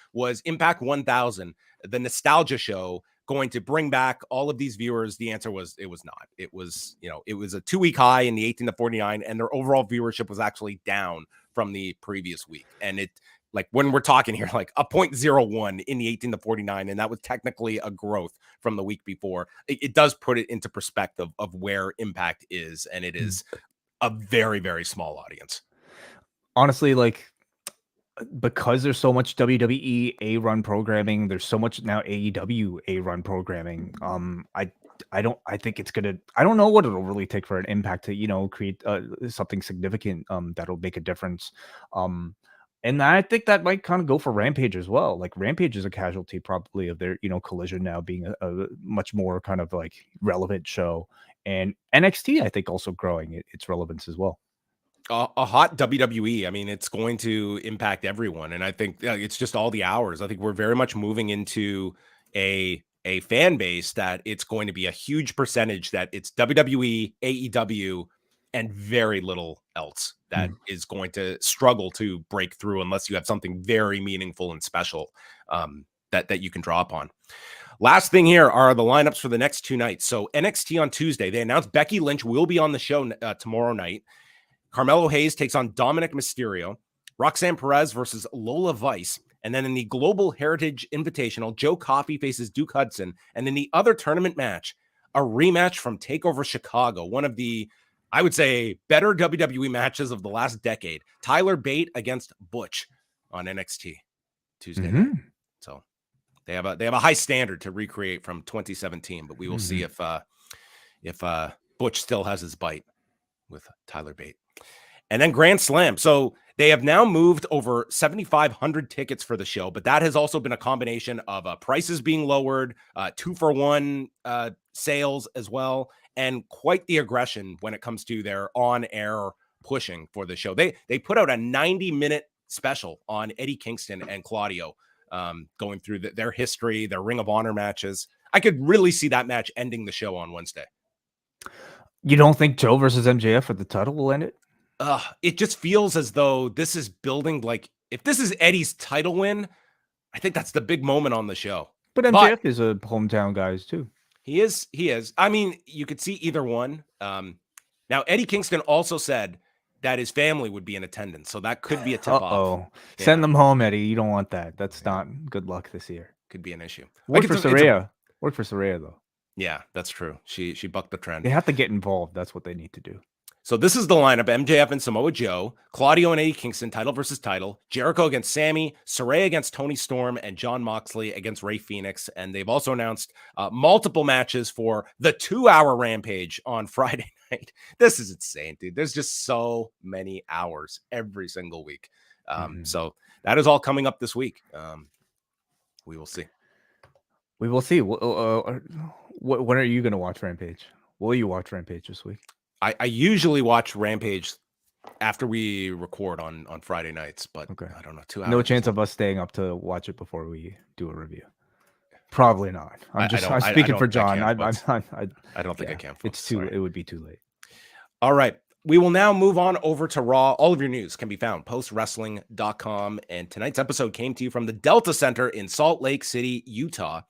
Impact 1000, the nostalgia show, going to bring back all of these viewers? The answer was it was not. It was, it was a 2-week high in the 18 to 49, and their overall viewership was actually down from the previous week. And it, like when we're talking here, like a 0.01 in the 18 to 49, and that was technically a growth from the week before. It does put it into perspective of where Impact is, and it is a very, very small audience. Honestly, like, because there's so much WWE A-run programming, there's so much now AEW A-run programming. I think it's gonna. I don't know what it'll really take for an Impact to create something significant that'll make a difference. And I think that might kind of go for Rampage as well. Like Rampage is a casualty probably of their Collision now being a much more kind of like relevant show, and NXT I think also growing its relevance as well. A hot WWE. I mean, it's going to impact everyone. And I think it's just all the hours. I think we're very much moving into a fan base that it's going to be a huge percentage that it's WWE, AEW, and very little else that is going to struggle to break through unless you have something very meaningful and special that you can draw upon. Last thing here are the lineups for the next 2 nights. So NXT on Tuesday, they announced Becky Lynch will be on the show tomorrow night. Carmelo Hayes takes on Dominik Mysterio. Roxanne Perez versus Lola Vice. And then in the Global Heritage Invitational, Joe Coffey faces Duke Hudson. And in the other tournament match, a rematch from TakeOver Chicago, one of the I would say better WWE matches of the last decade. Tyler Bate against Butch on NXT Tuesday night. So they have a high standard to recreate from 2017, but we will see if Butch still has his bite with Tyler Bate. And then Grand Slam. So they have now moved over 7,500 tickets for the show, but that has also been a combination of prices being lowered, 2-for-1 sales as well, and quite the aggression when it comes to their on-air pushing for the show. They put out a 90-minute special on Eddie Kingston and Claudio, going through their history, their Ring of Honor matches. I could really see that match ending the show on Wednesday. You don't think Joe versus MJF for the title will end it? It just feels as though this is building, like, if this is Eddie's title win, I think that's the big moment on the show. But MJF is a hometown guy too. He is. I mean, you could see either one. Now, Eddie Kingston also said that his family would be in attendance, so that could be a tip-off. Send them home, Eddie. You don't want that. That's not good luck this year. Could be an issue. Work for Saraya. Work for Saraya, though. Yeah, that's true. She bucked the trend. They have to get involved. That's what they need to do. So this is the lineup: MJF and Samoa Joe, Claudio and Eddie Kingston, title versus title, Jericho against Sammy, Saraya against Tony Storm, and Jon Moxley against Rey Fenix. And they've also announced multiple matches for the 2-hour Rampage on Friday night. This is insane, dude. There's just so many hours every single week. So that is all coming up this week. We will see. We will see. When are you going to watch Rampage? Will you watch Rampage this week? I usually watch Rampage after we record on Friday nights, but I don't know, 2 hours. No chance of us staying up to watch it before we do a review. Probably not. I'm speaking for John. I don't think I can. It would be too late. All right. We will now move on over to Raw. All of your news can be found postwrestling.com. And tonight's episode came to you from the Delta Center in Salt Lake City, Utah.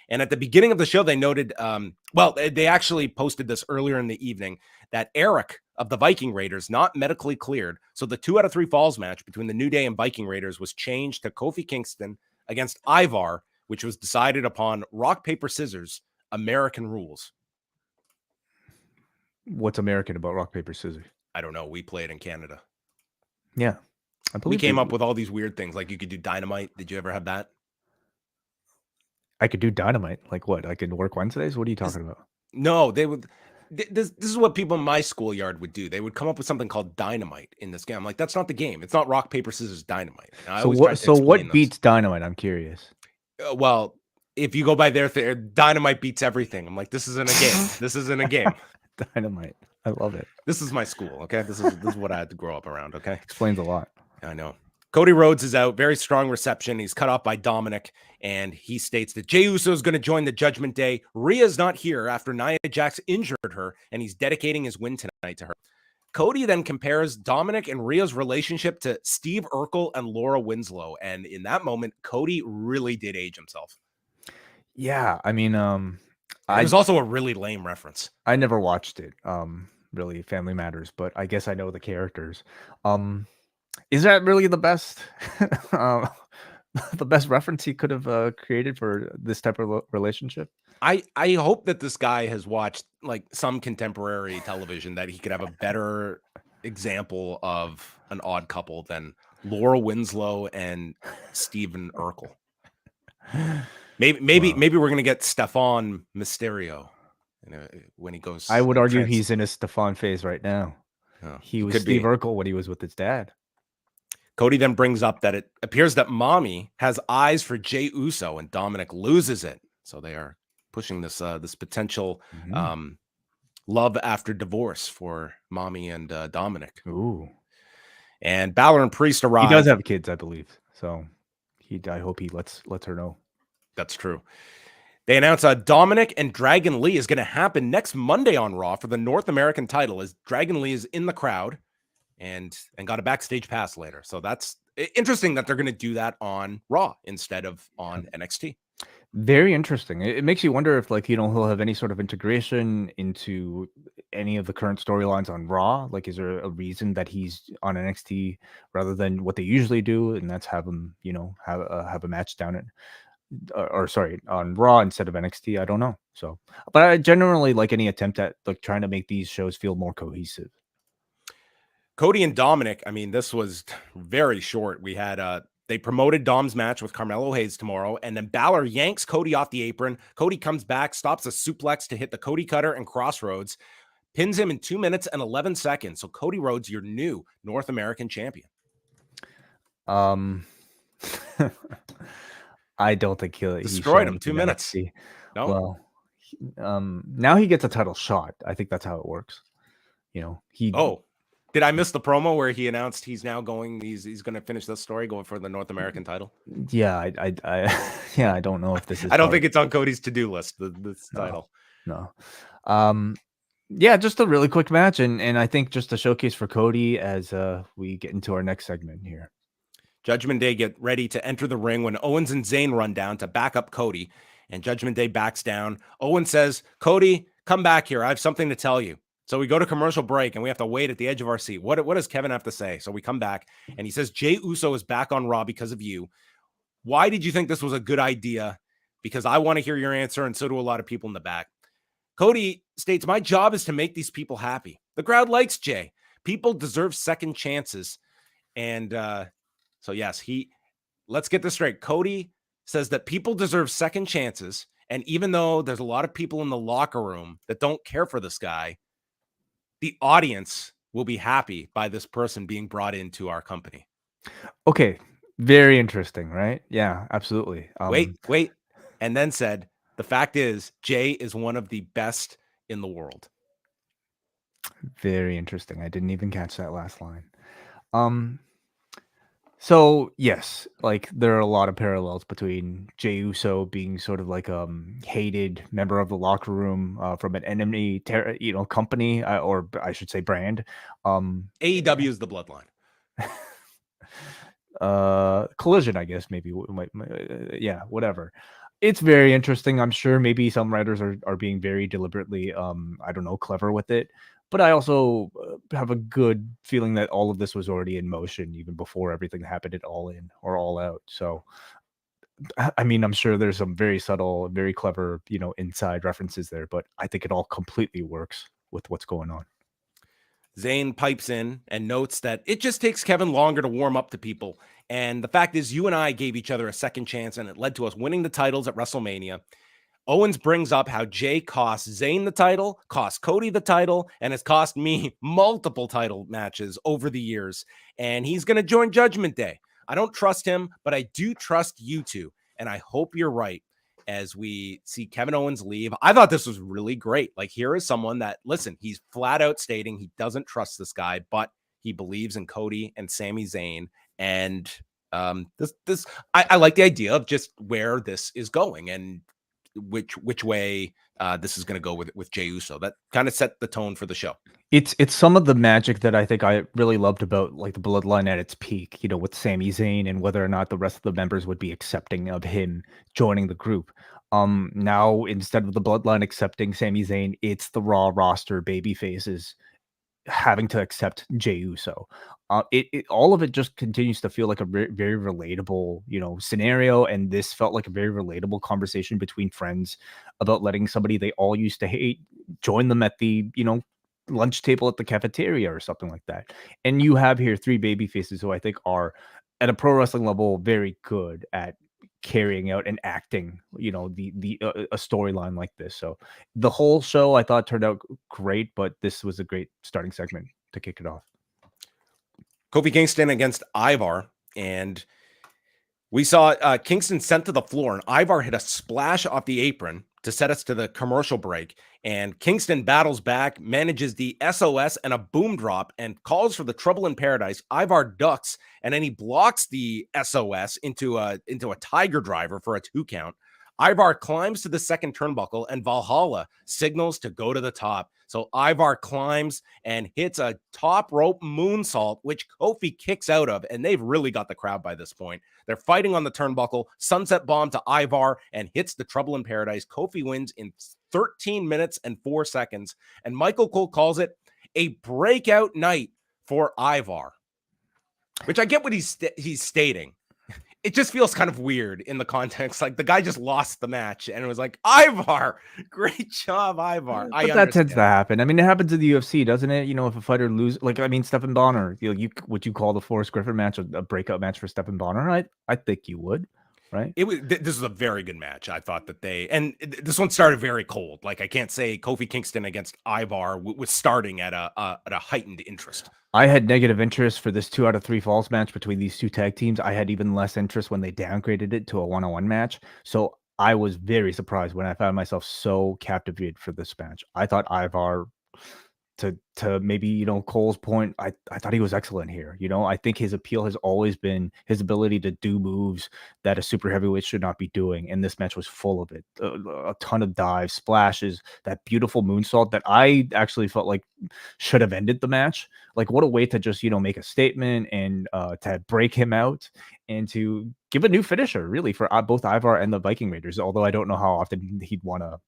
And at the beginning of the show, they noted, they actually posted this earlier in the evening, that Eric of the Viking Raiders not medically cleared. So the 2 out of 3 falls match between the New Day and Viking Raiders was changed to Kofi Kingston against Ivar, which was decided upon rock, paper, scissors, American rules. What's American about rock, paper, scissors? I don't know. We played in Canada. Yeah. We came up with all these weird things. Like you could do dynamite. Did you ever have that? I could do dynamite. Like what? I could work Wednesdays? What are you talking about? No, they would. This is what people in my schoolyard would do. They would come up with something called dynamite in this game. I'm like, that's not the game. It's not rock, paper, scissors, dynamite. So what beats dynamite? I'm curious. Well, if you go by their dynamite beats everything. I'm like, this isn't a game. This isn't a game. Dynamite. I love it. This is my school. Okay. This is what I had to grow up around. Okay. Explains a lot. I know. Cody Rhodes is out. Very strong reception. He's cut off by Dominik, and he states that Jey Uso is going to join the Judgment Day. Rhea's not here after Nia Jax injured her, and he's dedicating his win tonight to her. Cody then compares Dominik and Rhea's relationship to Steve Urkel and Laura Winslow, and in that moment, Cody really did age himself. Yeah, I mean, it was also a really lame reference. I never watched it. Really, Family Matters, but I guess I know the characters. Is that really the best the best reference he could have created for this type of relationship? I hope that this guy has watched like some contemporary television, that he could have a better example of an odd couple than Laura Winslow and Steven Urkel. Maybe we're gonna get Stefan Mysterio when he goes. I would argue he's in a Stefan phase right now. Oh, he was Steve Urkel when he was with his dad. Cody then brings up that it appears that Mommy has eyes for Jey Uso, and Dominik loses it. So they are pushing this potential love after divorce for Mommy and Dominik. Ooh. And Baszler and Priest arrive. He does have kids, I believe. So I hope he lets her know. That's true. They announce Dominik and Dragon Lee is going to happen next Monday on Raw for the North American title, as Dragon Lee is in the crowd and got a backstage pass later. So that's interesting that they're going to do that on Raw instead of on NXT. Very interesting. It makes you wonder if, like, he'll have any sort of integration into any of the current storylines on Raw. Like, is there a reason that he's on NXT rather than what they usually do, and that's have him, have a match down or sorry, on Raw instead of NXT. I don't know. So, but I generally like any attempt at like trying to make these shows feel more cohesive. Cody and Dominik, I mean, this was very short. We had they promoted Dom's match with Carmelo Hayes tomorrow, and then Baszler yanks Cody off the apron. Cody comes back, stops a suplex to hit the Cody Cutter and Crossroads, pins him in 2 minutes and 11 seconds. So Cody Rhodes, your new North American champion. I don't think he destroyed him 2 minutes. NXT. No. Well, now he gets a title shot. I think that's how it works. You know, did I miss the promo where he announced he's now going? He's going to finish this story going for the North American title. Yeah, I don't know if this is. I don't think it's on Cody's to-do list. This title. No. Yeah, just a really quick match, and I think just a showcase for Cody as we get into our next segment here. Judgment Day get ready to enter the ring when Owens and Zayn run down to back up Cody, and Judgment Day backs down. Owens says, "Cody, come back here. I have something to tell you." So we go to commercial break, and we have to wait at the edge of our seat. What does Kevin have to say? So we come back, and he says, "Jey Uso is back on Raw because of you. Why did you think this was a good idea? Because I want to hear your answer, and so do a lot of people in the back." Cody states, "My job is to make these people happy. The crowd likes Jey. People deserve second chances." And so, yes, let's get this straight. Cody says that people deserve second chances. And even though there's a lot of people in the locker room that don't care for this guy, the audience will be happy by this person being brought into our company. Okay. Very interesting, right? Yeah, absolutely. Wait. And then said, the fact is, Jey is one of the best in the world. Very interesting. I didn't even catch that last line. So yes, like there are a lot of parallels between Jey Uso being sort of like hated member of the locker room from an enemy company or I should say brand. AEW is the bloodline. Collision, I guess maybe yeah, whatever. It's very interesting. I'm sure maybe some writers are being very deliberately I don't know, clever with it. But I also have a good feeling that all of this was already in motion even before everything happened at All In or All Out. So, I mean, I'm sure there's some very subtle, very clever, inside references there, but I think it all completely works with what's going on. Zayn pipes in and notes that it just takes Kevin longer to warm up to people. And the fact is, you and I gave each other a second chance, and it led to us winning the titles at WrestleMania. Owens brings up how Jey cost Zayn the title, cost Cody the title, and has cost me multiple title matches over the years. And he's going to join Judgment Day. I don't trust him, but I do trust you two. And I hope you're right as we see Kevin Owens leave. I thought this was really great. Like, here is someone that, listen, he's flat out stating he doesn't trust this guy, but he believes in Cody and Sami Zayn. And I like the idea of just where this is going and which way this is going to go with Jey Uso. That kind of set the tone for the show. It's some of the magic that I think I really loved about like the bloodline at its peak, with Sami Zayn and whether or not the rest of the members would be accepting of him joining the group. Now instead of the bloodline accepting Sami Zayn, it's the Raw roster baby faces having to accept Jey Uso. All of it just continues to feel like a very, very relatable, scenario. And this felt like a very relatable conversation between friends about letting somebody they all used to hate join them at the, lunch table at the cafeteria or something like that. And you have here three baby faces who I think are at a pro wrestling level very good at carrying out and acting, a storyline like this. So the whole show I thought turned out great, but this was a great starting segment to kick it off. Kofi Kingston against Ivar, and we saw Kingston sent to the floor, and Ivar hit a splash off the apron to set us to the commercial break. And Kingston battles back, manages the SOS and a boom drop, and calls for the Trouble in Paradise. Ivar ducks, and then he blocks the SOS into a Tiger Driver for a 2 count. Ivar climbs to the second turnbuckle, and Valhalla signals to go to the top. So Ivar climbs and hits a top rope moonsault, which Kofi kicks out of, and they've really got the crowd by this point. They're fighting on the turnbuckle, sunset bomb to Ivar, and hits the Trouble in Paradise. Kofi wins in 13 minutes and 4 seconds, and Michael Cole calls it a breakout night for Ivar, which I get what he's stating. it just feels kind of weird in the context. Like the guy just lost the match and it was like, Ivar, great job, Ivar. But that tends to happen. I mean, it happens in the UFC, doesn't it? You know, if a fighter loses, like, I mean, Stephen Bonner, would you call the Forrest Griffin match a breakout match for Stephen Bonner? I think you would, right? This was a very good match. I thought that this one started very cold. Like I can't say Kofi Kingston against Ivar was starting at a heightened interest. I had negative interest for this 2 out of 3 falls match between these two tag teams. I had even less interest when they downgraded it to a 1-on-1 match. So I was very surprised when I found myself so captivated for this match. I thought Ivar, to maybe, you know, Cole's point, I thought he was excellent here. You know, I think his appeal has always been his ability to do moves that a super heavyweight should not be doing. And this match was full of it. A ton of dives, splashes, that beautiful moonsault that I actually felt like should have ended the match. Like, what a way to just, you know, make a statement and to break him out and to give a new finisher, really, for both Ivar and the Viking Raiders. Although I don't know how often he'd want to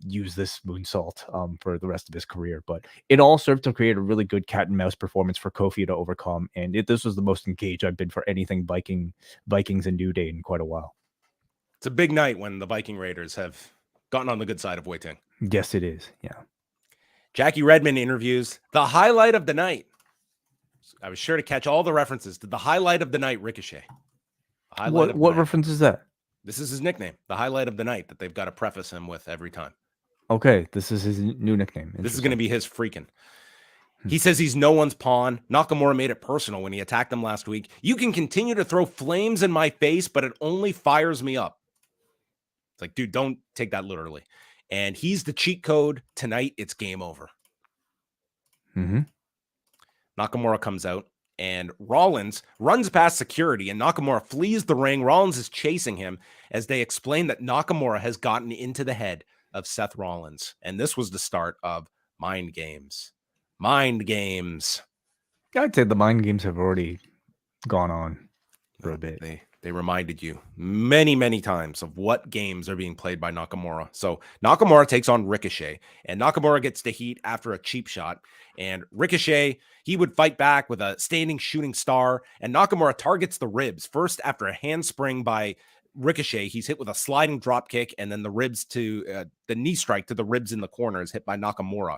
use this moonsault for the rest of his career, but it all served to create a really good cat and mouse performance for Kofi to overcome. And this was the most engaged I've been for anything Vikings and New Day in quite a while. It's a big night when the Viking Raiders have gotten on the good side of Wei Ting. Yes, it is. Yeah. Jackie Redmond interviews the highlight of the night. I was sure to catch all the references to the highlight of the night, Ricochet. What reference is that? This is his nickname, the highlight of the night, that they've got to preface him with every time. Okay, this is his new nickname. This is going to be his freaking. He says he's no one's pawn. Nakamura made it personal when he attacked him last week. You can continue to throw flames in my face, but it only fires me up. It's like, dude, don't take that literally. And he's the cheat code. Tonight, it's game over. Mm-hmm. Nakamura comes out, and Rollins runs past security, and Nakamura flees the ring. Rollins is chasing him as they explain that Nakamura has gotten into the head of Seth Rollins. And this was the start of mind games. Mind games. I'd say the mind games have already gone on for a bit. They reminded you many, many times of what games are being played by Nakamura. So Nakamura takes on Ricochet, and Nakamura gets the heat after a cheap shot. And Ricochet, he would fight back with a standing shooting star, and Nakamura targets the ribs. First, after a handspring by Ricochet, he's hit with a sliding drop kick, and then the ribs to the knee strike to the ribs in the corner is hit by Nakamura.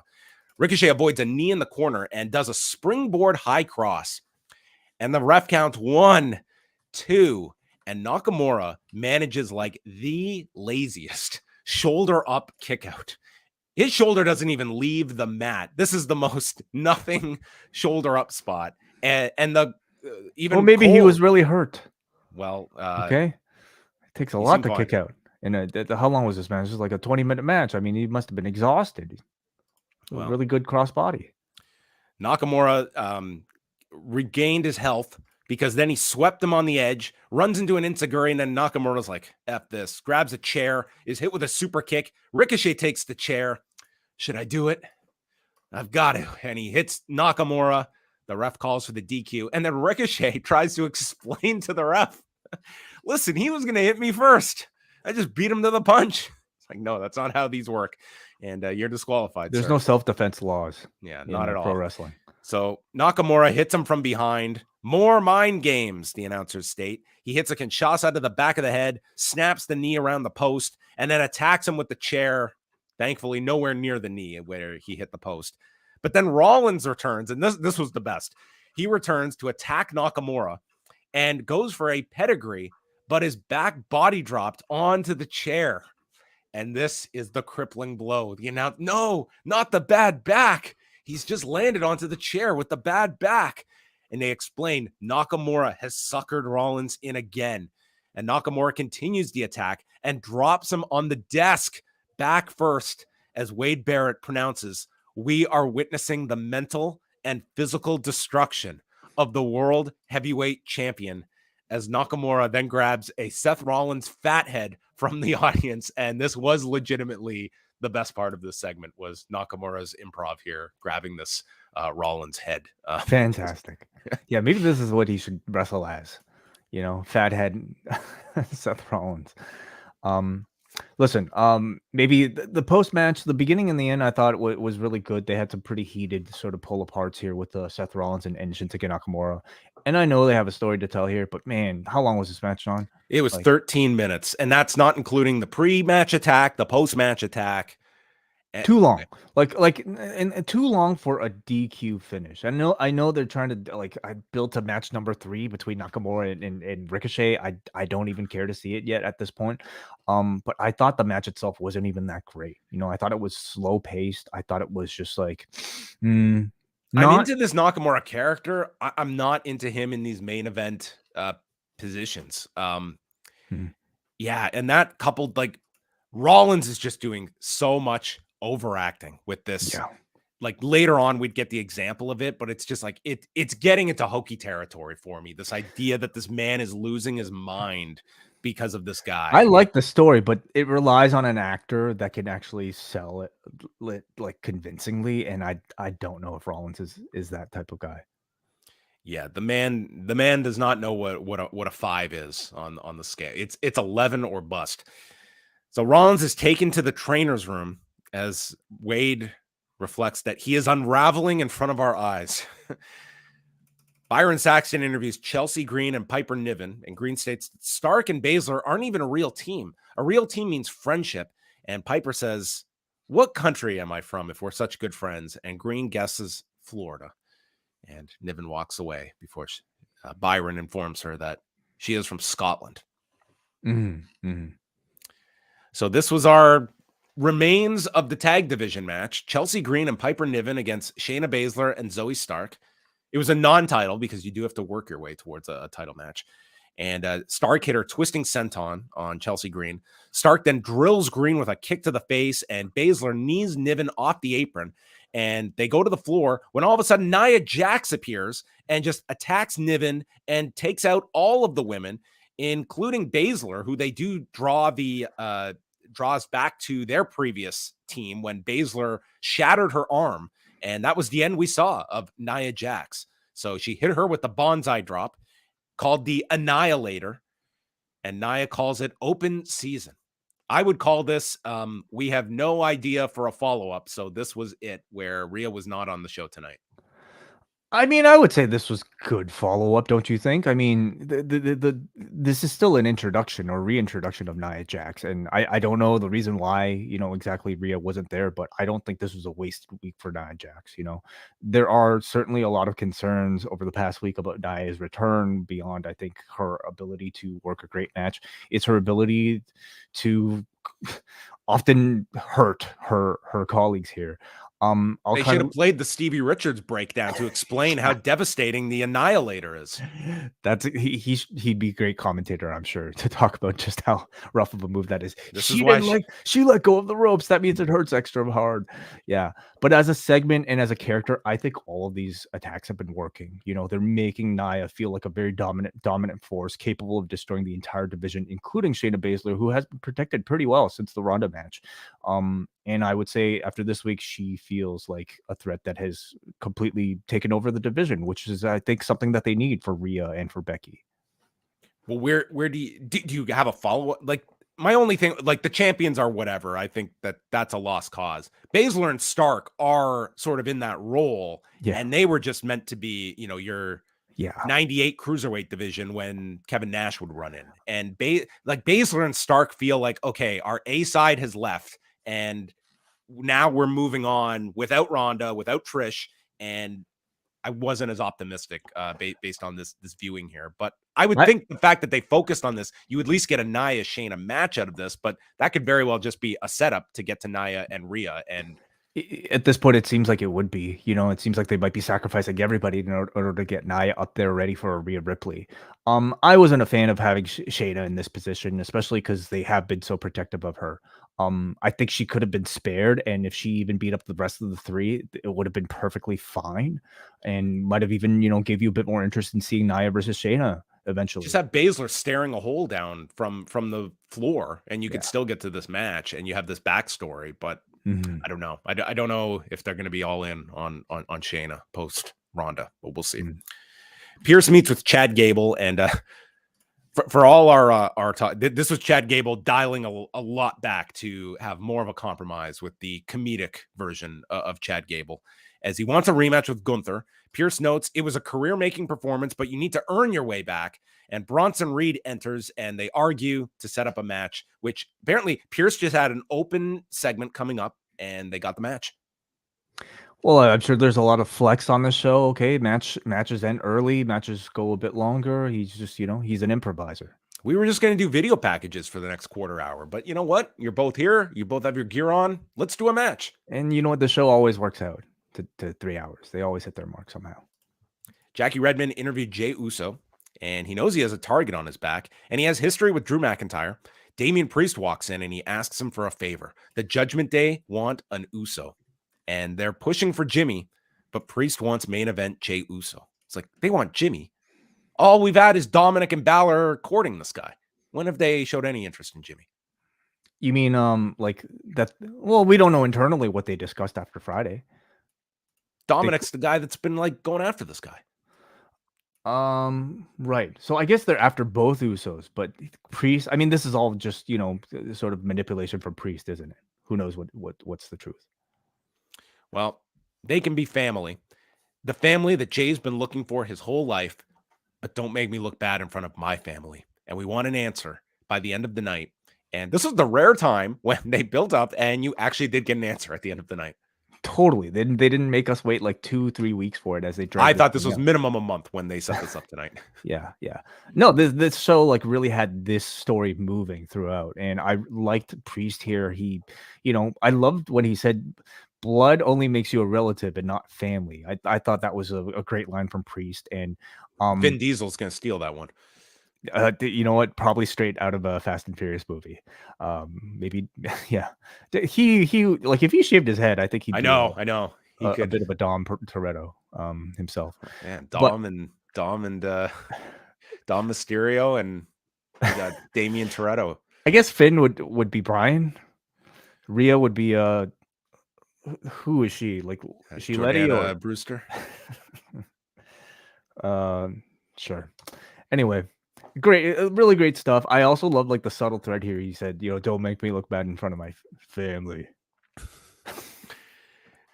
Ricochet avoids a knee in the corner and does a springboard high cross. And the ref counts 1, 2, and Nakamura manages like the laziest shoulder up kick out. His shoulder doesn't even leave the mat. This is the most nothing shoulder up spot. And the even well, maybe Cole, he was really hurt. Well, okay. It takes a lot to kick out. And how long was this match? It was like a 20-minute match. I mean, he must have been exhausted. Well, really good crossbody. Nakamura regained his health because then he swept him on the edge, runs into an enziguri, and then Nakamura's like, F this, grabs a chair, is hit with a super kick. Ricochet takes the chair. Should I do it? I've got to. And he hits Nakamura. The ref calls for the DQ. And then Ricochet tries to explain to the ref, listen, he was going to hit me first. I just beat him to the punch. It's like, no, that's not how these work. And you're disqualified. There's no self-defense laws. Yeah, not at all. Pro wrestling. So Nakamura hits him from behind. More mind games, the announcers state. He hits a Kinshasa to the back of the head, snaps the knee around the post, and then attacks him with the chair. Thankfully, nowhere near the knee where he hit the post. But then Rollins returns, and this was the best. He returns to attack Nakamura and goes for a pedigree, but his back body dropped onto the chair. And this is the crippling blow. The announcer, no, not the bad back. He's just landed onto the chair with the bad back. And they explain Nakamura has suckered Rollins in again. And Nakamura continues the attack and drops him on the desk back first as Wade Barrett pronounces, we are witnessing the mental and physical destruction of the world heavyweight champion as Nakamura then grabs a Seth Rollins fat head from the audience. And this was legitimately the best part of this segment was Nakamura's improv here, grabbing this Rollins head. Fantastic. Yeah, maybe this is what he should wrestle as, you know, fat head Seth Rollins. Listen, maybe the post-match, the beginning and the end, I thought was really good. They had some pretty heated sort of pull-aparts here with Seth Rollins and Shinsuke Nakamura. And I know they have a story to tell here, but man, how long was this match on? It was 13 minutes, and that's not including the pre-match attack, the post-match attack. Too long, and too long for a DQ finish. I know they're trying to I built a match number 3 between Nakamura and Ricochet. I don't even care to see it yet at this point. But I thought the match itself wasn't even that great. I thought it was slow paced. I thought it was just like, I'm into this Nakamura character. I'm not into him in these main event positions. Yeah, and that coupled Rollins is just doing so much overacting with this. Yeah. Like later on, we'd get the example of it, but it's just like it's getting into hokey territory for me. This idea that this man is losing his mind because of this guy. I like the story, but it relies on an actor that can actually sell it like convincingly, and I don't know if Rollins is that type of guy. Yeah, the man does not know what a 5 is on the scale. It's 11 or bust. So Rollins is taken to the trainer's room as Wade reflects that he is unraveling in front of our eyes. Byron Saxton interviews Chelsea Green and Piper Niven, and Green states that Stark and Baszler aren't even a real team. A real team means friendship. And Piper says, "What country am I from if we're such good friends?" And Green guesses Florida. And Niven walks away before Byron informs her that she is from Scotland. So this was our remains of the tag division match. Chelsea Green and Piper Niven against Shayna Baszler and Zoey Stark. It was a non-title because you do have to work your way towards a title match. And Stark hit her twisting senton on Chelsea Green. Stark then drills Green with a kick to the face, and Baszler knees Niven off the apron. And they go to the floor when all of a sudden Nia Jax appears and just attacks Niven and takes out all of the women, including Baszler, who they do draws back to their previous team when Baszler shattered her arm. And that was the end we saw of Nia Jax. So she hit her with the bonsai drop called the Annihilator, and Nia calls it open season. I would call this, we have no idea for a follow-up. So this was it, where Rhea was not on the show tonight. I mean, I would say this was good follow-up, don't you think? I mean, this is still an introduction or reintroduction of Nia Jax, and I don't know the reason why, exactly Rhea wasn't there, but I don't think this was a wasted week for Nia Jax, There are certainly a lot of concerns over the past week about Nia's return beyond, I think, her ability to work a great match. It's her ability to often hurt her colleagues here. They should have played the Stevie Richards breakdown to explain how devastating the Annihilator is. He'd be a great commentator, I'm sure, to talk about just how rough of a move that is. She let go of the ropes. That means it hurts extra hard. Yeah, but as a segment and as a character, I think all of these attacks have been working. They're making Nia feel like a very dominant force, capable of destroying the entire division, including Shayna Baszler, who has been protected pretty well since the Ronda match. And I would say after this week, she feels like a threat that has completely taken over the division, which is, I think, something that they need for Rhea and for Becky. Well, where do you have a follow-up? Like, my only thing, like, the champions are whatever. I think that's a lost cause. Baszler and Stark are sort of in that role, and they were just meant to be, your 98 cruiserweight division when Kevin Nash would run in. And Baszler and Stark feel like, okay, our A side has left, and now we're moving on without Ronda, without Trish, and I wasn't as optimistic based on this viewing here. But I would think the fact that they focused on this, you at least get a Nia Shayna match out of this, but that could very well just be a setup to get to Nia and Rhea. And at this point, it seems like it would be. It seems like they might be sacrificing everybody in order to get Nia up there ready for a Rhea Ripley. I wasn't a fan of having Shayna in this position, especially because they have been so protective of her. I think she could have been spared, and if she even beat up the rest of the three, it would have been perfectly fine, and might have even gave you a bit more interest in seeing Nia versus Shayna eventually. Just have Baszler staring a hole down from the floor, and you could still get to this match, and you have this backstory, but. I don't know. I don't know if they're going to be all in on Shayna post Ronda, but we'll see. Pierce meets with Chad Gable, and for all our talk, this was Chad Gable dialing a lot back to have more of a compromise with the comedic version of Chad Gable, as he wants a rematch with Gunther. Pierce notes it was a career-making performance, but you need to earn your way back. And Bronson Reed enters, and they argue to set up a match, which apparently Pierce just had an open segment coming up, and they got the match. Well, I'm sure there's a lot of flex on the show. Okay, matches end early, matches go a bit longer. He's just, he's an improviser. We were just going to do video packages for the next quarter hour, but you know what? You're both here. You both have your gear on. Let's do a match. And you know what? The show always works out to 3 hours. They always hit their mark somehow. Jackie Redmond interviewed Jey Uso, and he knows he has a target on his back, and he has history with Drew McIntyre. Damian Priest walks in, and he asks him for a favor. The Judgment Day want an Uso, and they're pushing for Jimmy, but Priest wants main event Jey Uso. It's like, they want Jimmy. All we've had is Dominik and Baszler courting this guy. When have they showed any interest in Jimmy? You mean like that? Well, we don't know internally what they discussed after Friday. Dominik's the guy that's been like going after this guy. Right. So I guess they're after both Usos, but Priest, I mean, this is all just, sort of manipulation from Priest, isn't it? Who knows what's the truth? Well, they can be family. The family that Jay's been looking for his whole life, but don't make me look bad in front of my family. And we want an answer by the end of the night. And this is the rare time when they built up and you actually did get an answer at the end of the night. Totally. They didn't make us wait like 2-3 weeks for it as they I thought this was minimum a month when they set this up tonight. Yeah. No, this show like really had this story moving throughout. And I liked Priest here. He, I loved when he said blood only makes you a relative and not family. I thought that was a great line from Priest. And Vin Diesel's gonna steal that one. You know what? Probably straight out of a Fast and Furious movie. Maybe, yeah. He like if he shaved his head, I think he'd. I know. He could a bit of a Dom Toretto himself. Man, Dom and Dom Mysterio, and we got Damian Toretto. I guess Finn would be Brian. Rhea would be who is she? Like is she Letty or Brewster? Sure. Anyway, great, really great stuff. I also love like the subtle thread here. He said, don't make me look bad in front of my family.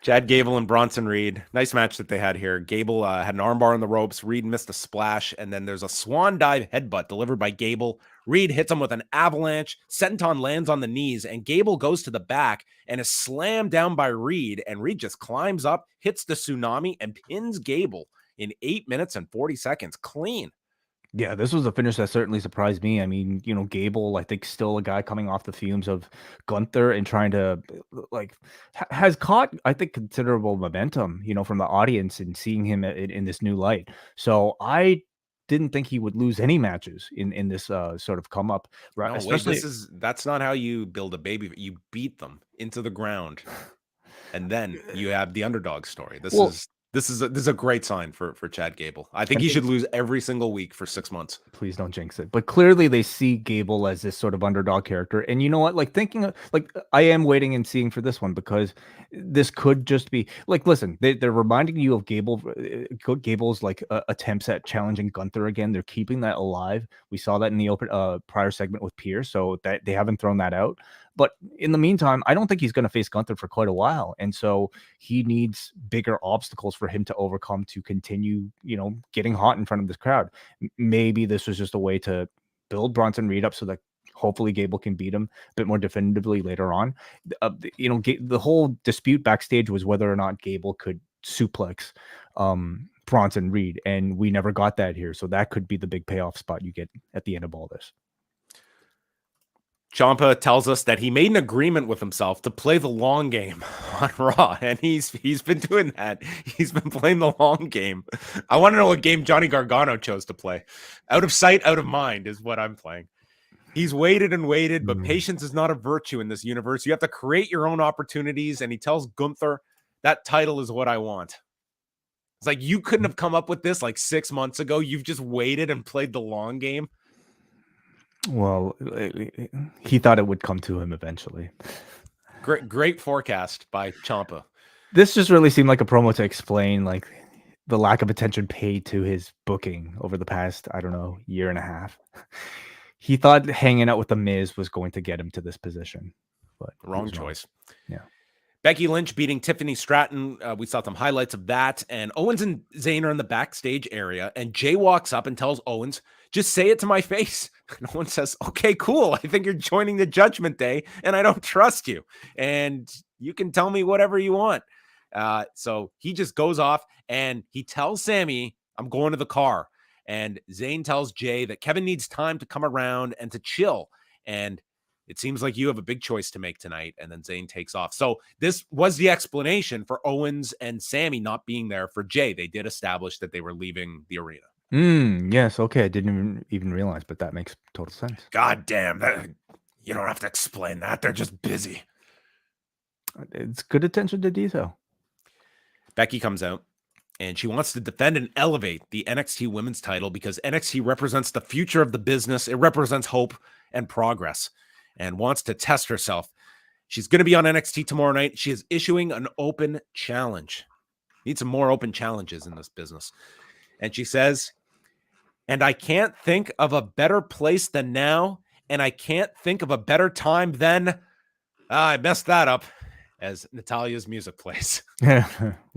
Chad Gable and Bronson Reed. Nice match that they had here. Gable had an armbar on the ropes. Reed missed a splash, and then there's a swan dive headbutt delivered by Gable. Reed hits him with an avalanche. Senton lands on the knees, and Gable goes to the back and is slammed down by Reed, and Reed just climbs up, hits the tsunami, and pins Gable in 8 minutes and 40 seconds. Clean. Yeah, this was a finish that certainly surprised me. I mean, Gable, I think still a guy coming off the fumes of Gunther and trying to has caught, I think, considerable momentum, from the audience and seeing him in this new light. So I didn't think he would lose any matches in this sort of come up. Right? No, especially that's not how you build a baby. You beat them into the ground, and then you have the underdog story. This is a great sign for Chad Gable. I think he should lose every single week for 6 months. Please don't jinx it. But clearly they see Gable as this sort of underdog character. And you know what? I am waiting and seeing for this one because this could just be listen, they're reminding you of Gable's attempts at challenging Gunther again. They're keeping that alive. We saw that in the prior segment with Pierce, so that they haven't thrown that out. But in the meantime, I don't think he's going to face Gunther for quite a while. And so he needs bigger obstacles for him to overcome to continue, getting hot in front of this crowd. Maybe this was just a way to build Bronson Reed up so that hopefully Gable can beat him a bit more definitively later on. The whole dispute backstage was whether or not Gable could suplex Bronson Reed. And we never got that here. So that could be the big payoff spot you get at the end of all this. Ciampa tells us that he made an agreement with himself to play the long game on Raw, and he's been doing that. He's been playing the long game. I want to know what game Johnny Gargano chose to play. Out of sight, out of mind is what I'm playing. He's waited and waited, but patience is not a virtue in this universe. You have to create your own opportunities, and he tells Gunther, that title is what I want. It's like, you couldn't have come up with this 6 months ago. You've just waited and played the long game. Well, he thought it would come to him eventually. Great forecast by Ciampa. This just really seemed like a promo to explain the lack of attention paid to his booking over the past, I don't know, year and a half. He thought hanging out with The Miz was going to get him to this position, but wrong choice. Yeah. Becky Lynch beating Tiffany Stratton. We saw some highlights of that. And Owens and Zayn are in the backstage area. And Jey walks up and tells Owens, just say it to my face. And Owens says, okay, cool. I think you're joining the Judgment Day and I don't trust you. And you can tell me whatever you want. So he just goes off and he tells Sammy, I'm going to the car. And Zayn tells Jey that Kevin needs time to come around and to chill. And it seems like you have a big choice to make tonight. And then Zayn takes off. So this was the explanation for Owens and Sammy not being there for Jey. They did establish that they were leaving the arena. Yes. Okay. I didn't even realize, but that makes total sense. God damn. You don't have to explain that. They're just busy. It's good attention to detail. Becky comes out and she wants to defend and elevate the NXT women's title because NXT represents the future of the business. It represents hope and progress, and wants to test herself. She's going to be on NXT tomorrow night. She is issuing an open challenge. Need some more open challenges in this business. And she says, and I can't think of a better place than now, and I can't think of a better time than... I messed that up, as Natalia's music plays.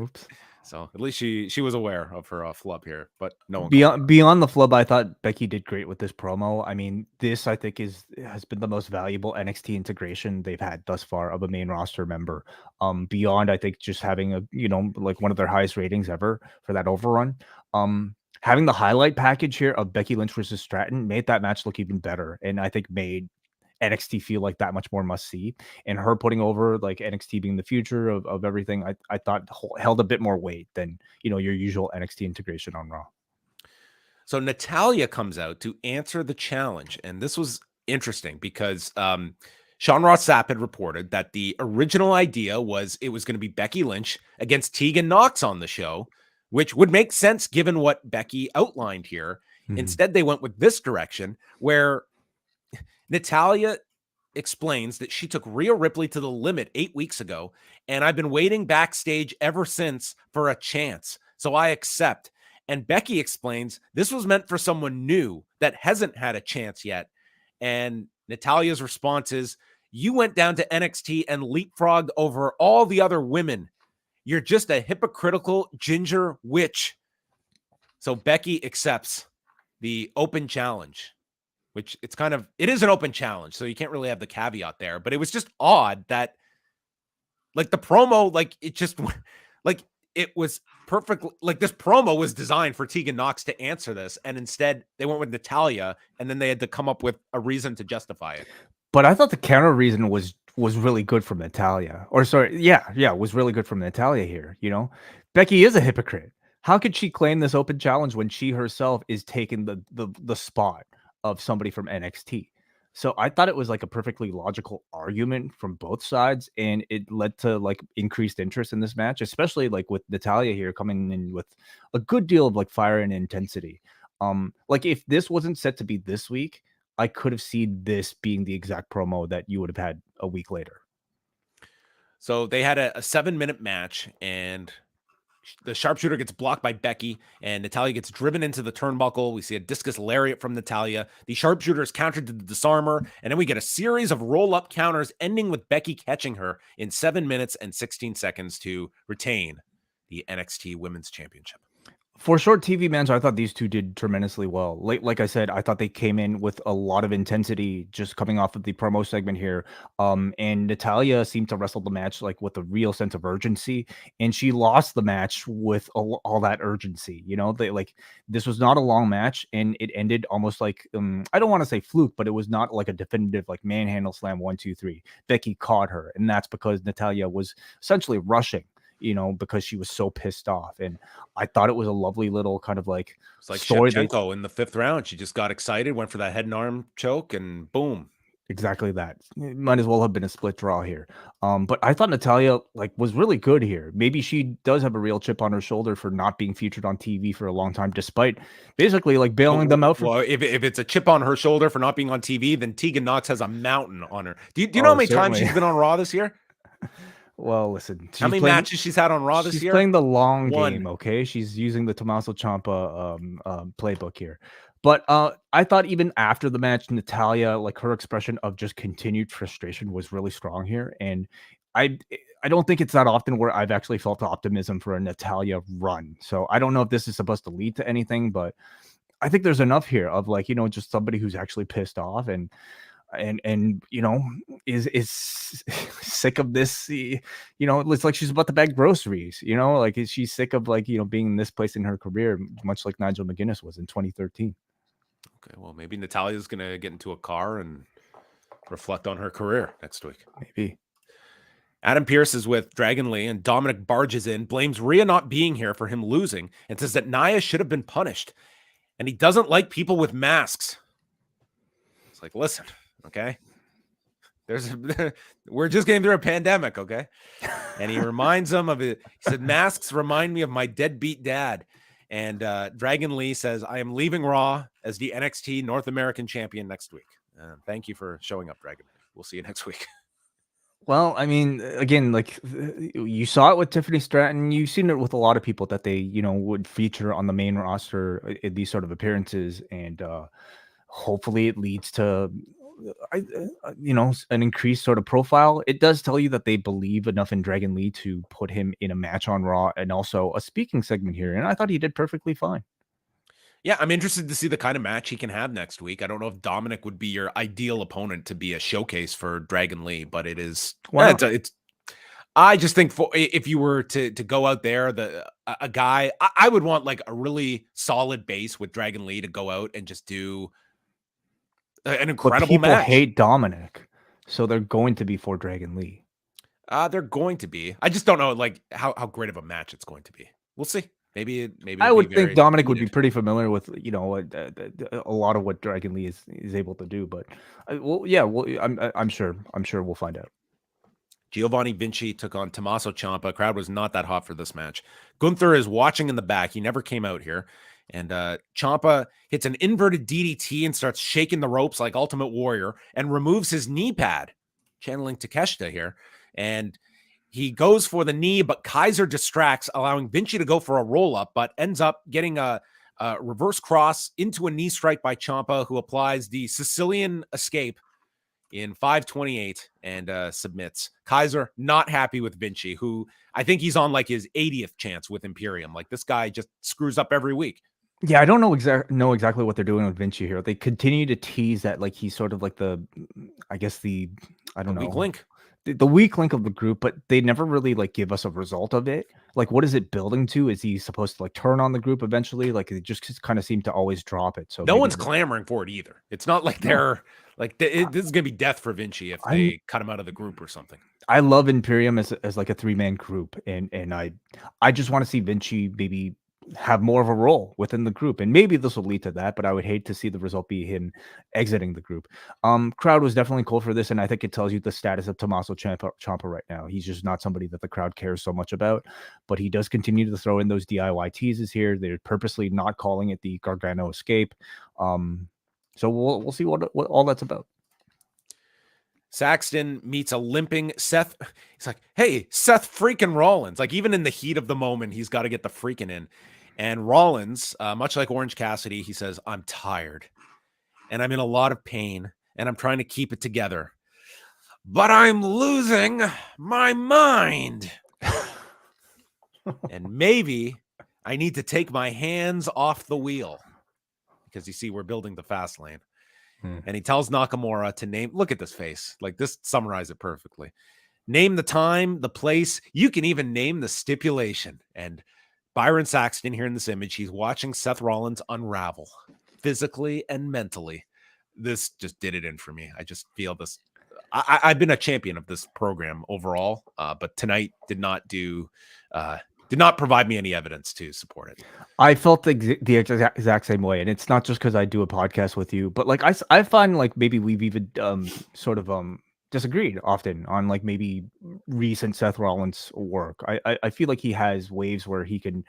Oops. So at least she was aware of her flub here, but no one beyond the flub. I thought Becky did great with this promo. I mean, this I think has been the most valuable NXT integration they've had thus far of a main roster member. Beyond I think just having a like one of their highest ratings ever for that overrun. Having the highlight package here of Becky Lynch versus Stratton made that match look even better, and I think made NXT feel like that much more must see, and her putting over like NXT being the future of everything, I thought held a bit more weight than your usual NXT integration on Raw. So Natalya comes out to answer the challenge, and this was interesting because Sean Ross Sapp had reported that the original idea was it was going to be Becky Lynch against Tegan Nox on the show, which would make sense given what Becky outlined here. Mm-hmm. Instead, they went with this direction where Natalya explains that she took Rhea Ripley to the limit 8 weeks ago, and I've been waiting backstage ever since for a chance, so I accept. And Becky explains this was meant for someone new that hasn't had a chance yet. And Natalya's response is, you went down to NXT and leapfrogged over all the other women. You're just a hypocritical ginger witch. So Becky accepts the open challenge. Which it is an open challenge, so you can't really have the caveat there. But it was just odd that, like, the promo, like, it just, like, it was perfect. Like, this promo was designed for Tegan Nox to answer this, and instead they went with Natalya, and then they had to come up with a reason to justify it. But I thought the counter reason was really good from Natalya. Or sorry, yeah, was really good from Natalya here. Becky is a hypocrite. How could she claim this open challenge when she herself is taking the spot of somebody from NXT? So I thought it was like a perfectly logical argument from both sides, and it led to like increased interest in this match, especially like with Natalya here coming in with a good deal of like fire and intensity. Like if this wasn't set to be this week, I could have seen this being the exact promo that you would have had a week later. So they had a 7-minute match, and the sharpshooter gets blocked by Becky, and Natalya gets driven into the turnbuckle. We see a discus lariat from Natalya. The sharpshooter is countered to the disarmer, and then we get a series of roll-up counters, ending with Becky catching her in 7 minutes and 16 seconds to retain the NXT Women's Championship. For short TV match, I thought these two did tremendously well. Like I said, I thought they came in with a lot of intensity just coming off of the promo segment here. And Natalya seemed to wrestle the match like with a real sense of urgency, and she lost the match with all that urgency. This was not a long match, and it ended almost like I don't want to say fluke, but it was not like a definitive like manhandle slam 1, 2, 3. Becky caught her, and that's because Natalya was essentially rushing. Because she was so pissed off. And I thought it was a lovely little kind of like it's like story. Shevchenko in the 5th round. She just got excited, went for that head and arm choke, and boom. Exactly that. It might as well have been a split draw here. But I thought Natalya was really good here. Maybe she does have a real chip on her shoulder for not being featured on TV for a long time, despite basically bailing them out. Well, if it's a chip on her shoulder for not being on TV, then Tegan Nox has a mountain on her. Do you know how many times she's been on Raw this year? Well, listen. How many matches she's had on Raw this year? She's playing the long game, okay? She's using the Tommaso Ciampa playbook here. But I thought even after the match, Natalya, her expression of just continued frustration was really strong here. And I I don't think it's that often where I've actually felt optimism for a Natalya run. So I don't know if this is supposed to lead to anything, but I think there's enough here of like, just somebody who's actually pissed off and is sick of this. It's like she's about to bag groceries. Like she's sick of like being in this place in her career, much like Nigel McGuinness was in 2013. Okay, well, maybe Natalya's gonna get into a car and reflect on her career next week. Maybe. Adam Pearce is with Dragon Lee, and Dominik barges in, blames Rhea not being here for him losing, and says that Nia should have been punished. And he doesn't like people with masks. It's like, listen, okay? We're just getting through a pandemic, okay? And he reminds them of it. He said, masks remind me of my deadbeat dad. And Dragon Lee says, I am leaving Raw as the NXT North American champion next week. Thank you for showing up, Dragon Lee. We'll see you next week. Well, I mean, again, like you saw it with Tiffany Stratton. You've seen it with a lot of people that they, would feature on the main roster in these sort of appearances. And hopefully it leads to, an increased sort of profile. It does tell you that they believe enough in Dragon Lee to put him in a match on Raw and also a speaking segment here. And I thought he did perfectly fine. Yeah, I'm interested to see the kind of match he can have next week. I don't know if Dominik would be your ideal opponent to be a showcase for Dragon Lee, but it is. Well, it's. I just think if you were to go out there, a guy, I would want like a really solid base with Dragon Lee to go out and just do an incredible match. People hate Dominik, so they're going to be for Dragon Lee. They're going to be. I just don't know like how great of a match it's going to be. We'll see. Maybe I would think Dominik would be pretty familiar with a lot of what Dragon Lee is able to do, but I'm sure we'll find out. Giovanni Vinci took on Tommaso Ciampa. Crowd was not that hot for this match. Gunther is watching in the back. He never came out here, and Ciampa hits an inverted DDT and starts shaking the ropes like Ultimate Warrior and removes his knee pad, channeling Takeshita here, and he goes for the knee, but Kaiser distracts, allowing Vinci to go for a roll-up, but ends up getting a reverse cross into a knee strike by Ciampa, who applies the Sicilian escape in 5:28 and submits. Kaiser not happy with Vinci, who I think he's on like his 80th chance with Imperium. Like this guy just screws up every week. Yeah, I don't know exactly what they're doing with Vinci here. They continue to tease that like he's sort of like the weak link. The weak link of the group, but they never really like give us a result of it. Like, what is it building to? Is he supposed to like turn on the group eventually? Like, they just kind of seem to always drop it. So no one's clamoring for it either. It's not like they're like this is gonna be death for Vinci if they cut him out of the group or something. I love Imperium as like a 3-man group, and I just want to see Vinci maybe have more of a role within the group, and maybe this will lead to that, but I would hate to see the result be him exiting the group. Crowd was definitely cool for this, and I think it tells you the status of Tommaso Ciampa right now. He's just not somebody that the crowd cares so much about, but he does continue to throw in those DIY teases here. They're purposely not calling it the Gargano escape. So we'll see what all that's about. Saxton meets a limping Seth. He's like, hey, Seth freaking Rollins. Like, even in the heat of the moment, he's got to get the freaking in. And Rollins, much like Orange Cassidy, he says, I'm tired and I'm in a lot of pain and I'm trying to keep it together, but I'm losing my mind. And maybe I need to take my hands off the wheel because you see, we're building the fast lane. And he tells Nakamura to name, look at this face. Like this summarizes it perfectly. Name the time, the place. You can even name the stipulation. And Byron Saxton here in this image, he's watching Seth Rollins unravel physically and mentally. This just did it in for me. I just feel this. I've been a champion of this program overall, but tonight did not provide me any evidence to support it. I felt the exact same way, and it's not just because I do a podcast with you, but like I find like maybe we've even sort of disagreed often on like maybe recent Seth Rollins work. I feel like he has waves where he can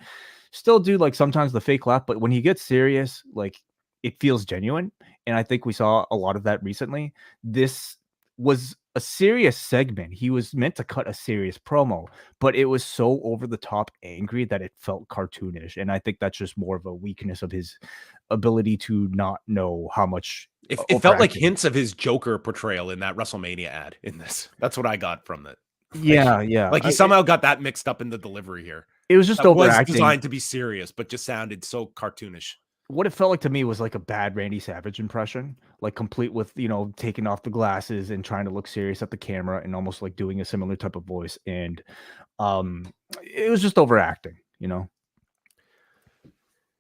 still do like sometimes the fake laugh, but when he gets serious, like it feels genuine, and I think we saw a lot of that recently. This was a serious segment. He was meant to cut a serious promo, but it was so over the top angry that it felt cartoonish. And I think that's just more of a weakness of his ability to not know how much. It felt like hints of his Joker portrayal in that WrestleMania ad in this. That's what I got from it. Yeah. Like he somehow got that mixed up in the delivery here. It was just that was overacting. designed to be serious, but just sounded so cartoonish. What it felt like to me was like a bad Randy Savage impression, like complete with, taking off the glasses and trying to look serious at the camera and almost like doing a similar type of voice. And it was just overacting,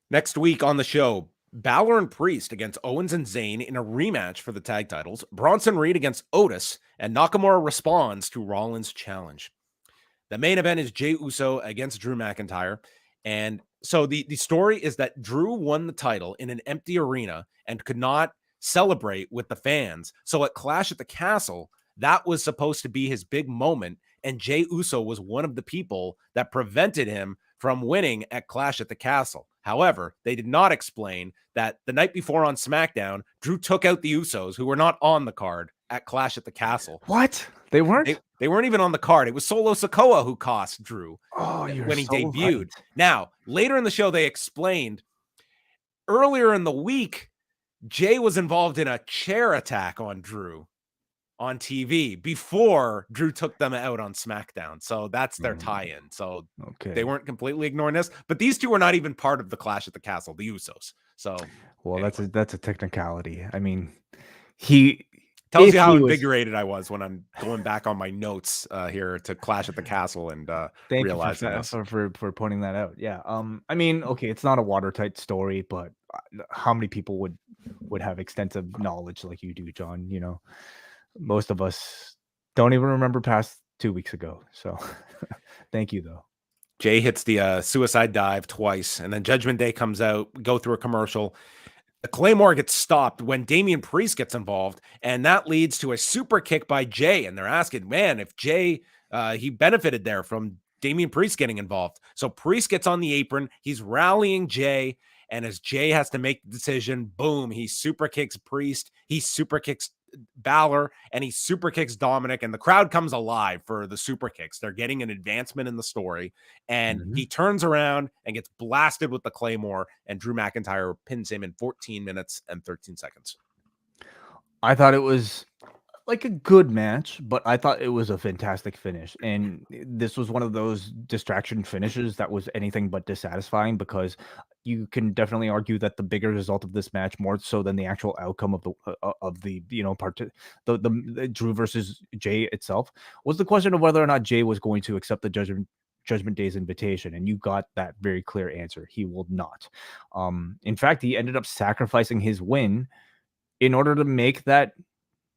Next week on the show, Baszler and Priest against Owens and Zayn in a rematch for the tag titles, Bronson Reed against Otis, and Nakamura responds to Rollins' challenge. The main event is Jey Uso against Drew McIntyre. And so the story is that Drew won the title in an empty arena and could not celebrate with the fans. So at Clash at the Castle, that was supposed to be his big moment. And Jey Uso was one of the people that prevented him from winning at Clash at the Castle. However, they did not explain that the night before on SmackDown, Drew took out the Usos, who were not on the card at Clash at the Castle. What? They weren't? They weren't even on the card. It was Solo Sikoa who cost Drew when he debuted. Right. Now, later in the show, they explained earlier in the week, Jey was involved in a chair attack on Drew on TV before Drew took them out on SmackDown. So that's their tie-in. So they weren't completely ignoring this, but these two were not even part of the Clash at the Castle, the Usos. So, anyway. that's a technicality. I mean, tells you how invigorated I was when I'm going back on my notes here to Clash at the Castle and realizing this. For pointing that out. Yeah. I mean, okay, it's not a watertight story, but how many people would have extensive knowledge like you do, John? Most of us don't even remember past 2 weeks ago. So thank you, though. Jey hits the suicide dive twice, and then Judgment Day comes out, go through a commercial. The Claymore gets stopped when Damian Priest gets involved, and that leads to a super kick by Jey. And they're asking, man, if Jey, he benefited there from Damian Priest getting involved. So Priest gets on the apron. He's rallying Jey, and as Jey has to make the decision, boom, he super kicks Priest. He super kicks Baszler, and he super kicks Dominik, and the crowd comes alive for the super kicks. They're getting an advancement in the story, and he turns around and gets blasted with the Claymore, and Drew McIntyre pins him in 14 minutes and 13 seconds. I thought it was like a good match, but I thought it was a fantastic finish. And this was one of those distraction finishes that was anything but dissatisfying, because you can definitely argue that the bigger result of this match, more so than the actual outcome of the the Drew versus Jey itself, was the question of whether or not Jey was going to accept the Judgment Day's invitation, and you got that very clear answer. He will not. In fact, he ended up sacrificing his win in order to make that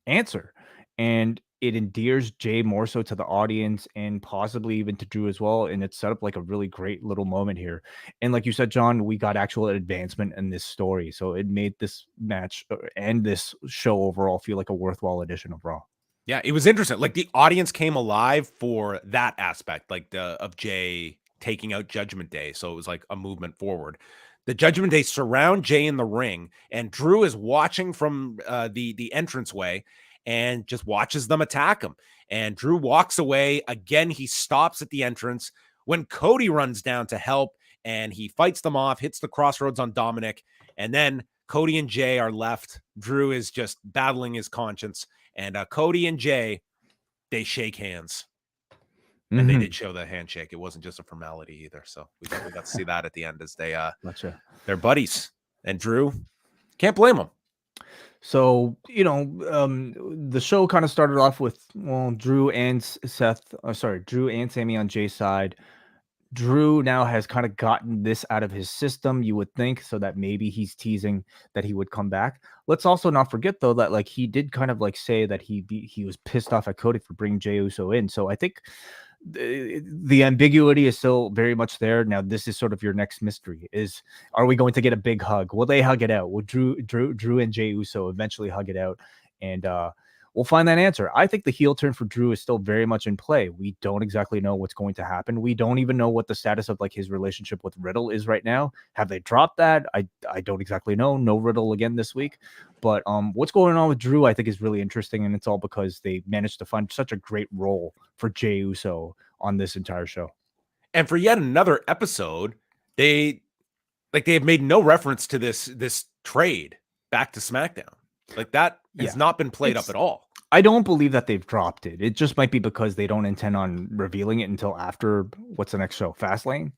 answer, and it endears Jey more so to the audience and possibly even to Drew as well. And it's set up like a really great little moment here. And like you said, John, we got actual advancement in this story. So it made this match and this show overall feel like a worthwhile edition of Raw. Yeah, it was interesting. Like the audience came alive for that aspect, like of Jey taking out Judgment Day. So it was like a movement forward. The Judgment Day surround Jey in the ring, and Drew is watching from the entranceway and just watches them attack him. And Drew walks away. Again, he stops at the entrance when Cody runs down to help, and he fights them off, hits the crossroads on Dominik, and then Cody and Jey are left. Drew is just battling his conscience, and Cody and Jey, they shake hands. And they did show the handshake. It wasn't just a formality either. So we got to see that at the end as they they're buddies. And Drew, can't blame him. So, the show kind of started off with, Drew and Sammy on Jay's side. Drew now has kind of gotten this out of his system, you would think, so that maybe he's teasing that he would come back. Let's also not forget, though, that like he did kind of like say that he was pissed off at Cody for bringing Jey Uso in. So I think the ambiguity is still very much there. Now, this is sort of your next mystery: are we going to get a big hug? Will they hug it out? Will Drew and Jey Uso eventually hug it out? And we'll find that answer. I think the heel turn for Drew is still very much in play. We don't exactly know what's going to happen. We don't even know what the status of like his relationship with Riddle is right now. Have they dropped that? I don't exactly know. No Riddle again this week. But what's going on with Drew, I think, is really interesting, and it's all because they managed to find such a great role for Jey Uso on this entire show. And for yet another episode, they have made no reference to this trade back to SmackDown. Like that has not been played up at all. I don't believe that they've dropped it. It just might be because they don't intend on revealing it until after what's the next show, Fastlane.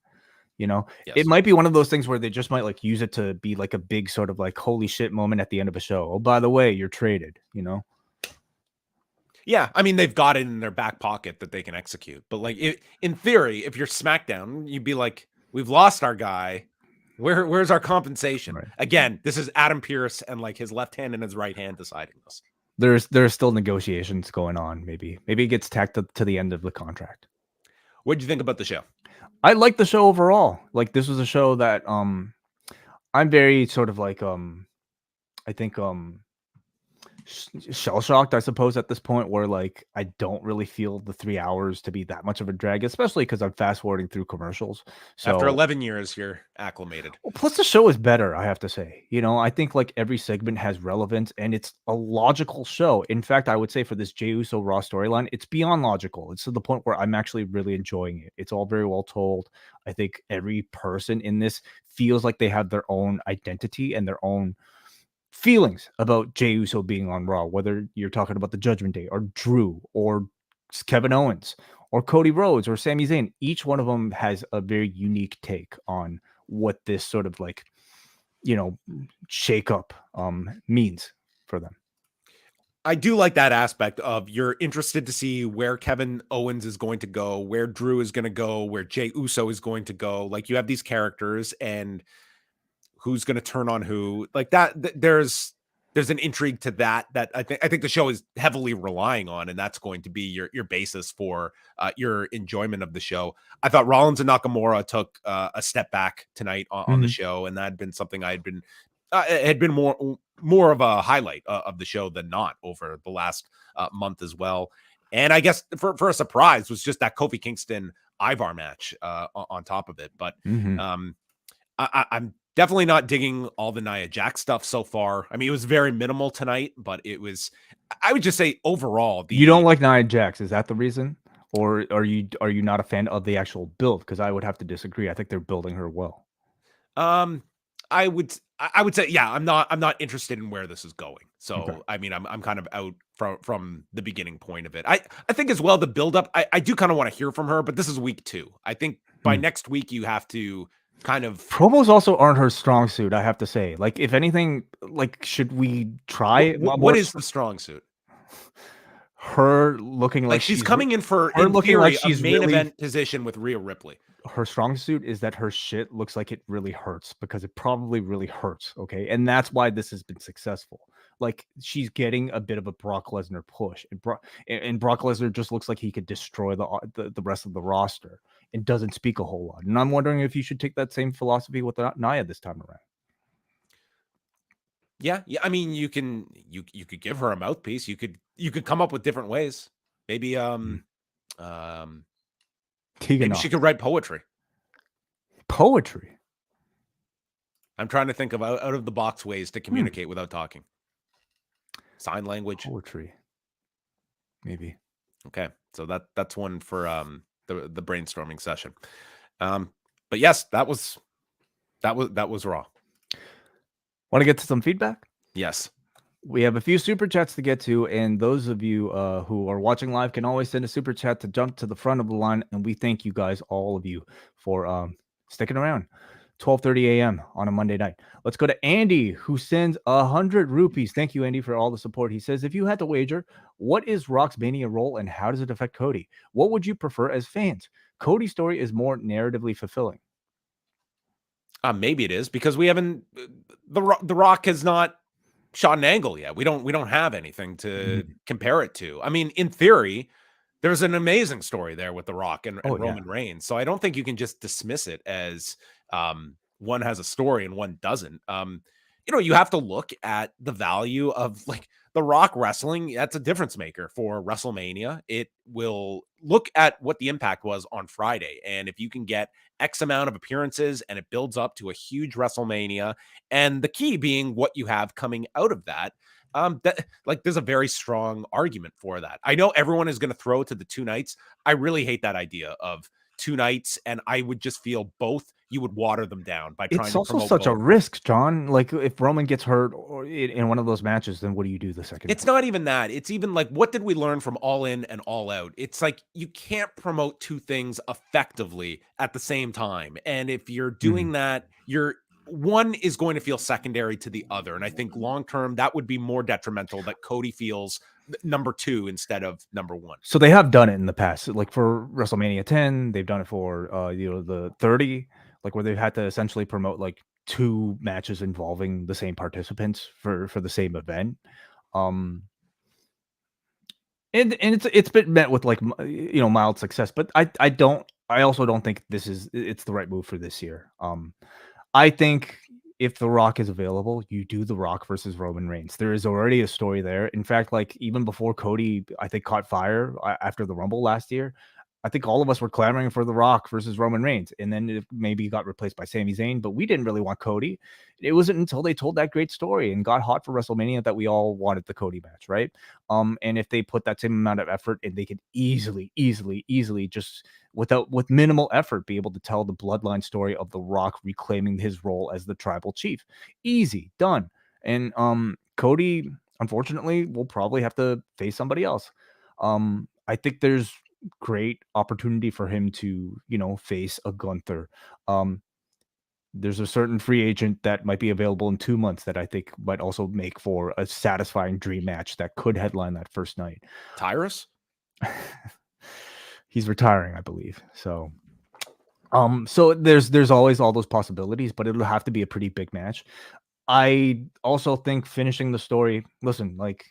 You know, it Yes. might be one of those things where they just might like use it to be like a big sort of like holy shit moment at the end of a show. Oh, by the way, you're traded. You know. Yeah, I mean, they've got it in their back pocket that they can execute. But like, in theory, if you're SmackDown, you'd be like, "We've lost our guy. Where's our compensation?" Right. Again, this is Adam Pearce and like his left hand and his right hand deciding this. There's still negotiations going on. Maybe it gets tacked to the end of the contract. What did you think about the show? I like the show overall. Like this was a show that I'm very sort of like I think shell shocked, I suppose, at this point where like I don't really feel the 3 hours to be that much of a drag, especially because I'm fast forwarding through commercials. So After 11 years, you're acclimated. well, plus the show is better, I have to say. You know, I think like every segment has relevance and it's a logical show. In fact, I would say for this Jey Uso Raw storyline, it's beyond logical. It's to the point where I'm actually really enjoying it. It's all very well told. I think every person in this feels like they have their own identity and their own feelings about Jey Uso being on Raw, whether you're talking about the Judgment Day or Drew or Kevin Owens or Cody Rhodes or Sami Zayn. Each one of them has a very unique take on what this sort of like, you know, shake up means for them. I do like that aspect of you're interested to see where Kevin Owens is going to go, where Drew is going to go, where Jey Uso is going to go. Like you have these characters and who's going to turn on who like that. There's an intrigue to that I think the show is heavily relying on, and that's going to be your basis for your enjoyment of the show. I thought Rollins and Nakamura took a step back tonight on the show, and that had been something I had been had been more of a highlight of the show than not over the last month as well. And I guess for a surprise was just that Kofi Kingston Ivar match on top of it. But I'm definitely not digging all the Nia Jax stuff so far. I mean, it was very minimal tonight, but it was, I would just say overall. You don't like Nia Jax, is that the reason? Or are you not a fan of the actual build? Because I would have to disagree. I think they're building her well. I would say, yeah, I'm not interested in where this is going. So, Okay. I mean, I'm kind of out from the beginning point of it. I think as well, the buildup, I do kind of want to hear from her, but this is week 2. I think by next week you have to kind of promos also aren't her strong suit, I have to say. Like, if anything, like, should we try what is the strong suit? Her looking like she's coming in for her looking theory, like she's a main really, event position with Rhea Ripley. Her strong suit is that her shit looks like it really hurts because it probably really hurts. Okay, and that's why this has been successful. Like she's getting a bit of a Brock Lesnar push, and Brock Lesnar just looks like he could destroy the rest of the roster and doesn't speak a whole lot. And I'm wondering if you should take that same philosophy with Nia this time around. Yeah. I mean, you could give her a mouthpiece. You could come up with different ways. Maybe maybe she could write poetry. Poetry. I'm trying to think of out of the box ways to communicate without talking. Sign language. Poetry. Maybe. Okay. So that's one for the brainstorming session. But yes, that was Raw. Want to get to some feedback? Yes. We have a few super chats to get to, and those of you who are watching live can always send a super chat to jump to the front of the line, and we thank you guys, all of you, for sticking around. 12:30 a.m. on a Monday night. Let's go to Andy, who sends 100 rupees. Thank you, Andy, for all the support. He says, if you had to wager, what is Rock's Mania role and how does it affect Cody? What would you prefer as fans? Cody's story is more narratively fulfilling. Maybe it is because we haven't. The Rock has not shot an angle yet. We don't have anything to compare it to. I mean, in theory, there's an amazing story there with The Rock and Roman Reigns. So I don't think you can just dismiss it as one has a story and one doesn't. You have to look at the value of like The Rock wrestling. That's a difference maker for WrestleMania. It will look at what the impact was on Friday. And if you can get X amount of appearances and it builds up to a huge WrestleMania, and the key being what you have coming out of that, there's a very strong argument for that. I know everyone is going to throw to the 2 nights. I really hate that idea of 2 nights, and I would just feel both you would water them down by trying to also promote such a both. risk, John. Like if Roman gets hurt or in one of those matches, then what do you do the second? It's not even that. It's even like, what did we learn from All In and All Out? It's like you can't promote two things effectively at the same time. And if you're doing that, one is going to feel secondary to the other. And I think long term, that would be more detrimental that Cody feels number 2 instead of number 1. So they have done it in the past, like for WrestleMania 10, they've done it for the 30, like where they've had to essentially promote like 2 matches involving the same participants for the same event. And it's been met with like mild success, but I also don't think it's the right move for this year. I think if The Rock is available, you do The Rock versus Roman Reigns. There is already a story there. In fact, like even before Cody, I think, caught fire after the Rumble last year, I think all of us were clamoring for The Rock versus Roman Reigns. And then it maybe got replaced by Sami Zayn, but we didn't really want Cody. It wasn't until they told that great story and got hot for WrestleMania that we all wanted the Cody match, right? And if they put that same amount of effort, and they could easily just with minimal effort be able to tell the bloodline story of The Rock reclaiming his role as the tribal chief. Easy, done. And Cody, unfortunately, will probably have to face somebody else. I think there's great opportunity for him to, face a Gunther. There's a certain free agent that might be available in 2 months that I think might also make for a satisfying dream match that could headline that first night. Tyrus? He's retiring, I believe. So there's always all those possibilities, but it'll have to be a pretty big match. I also think finishing the story, listen, like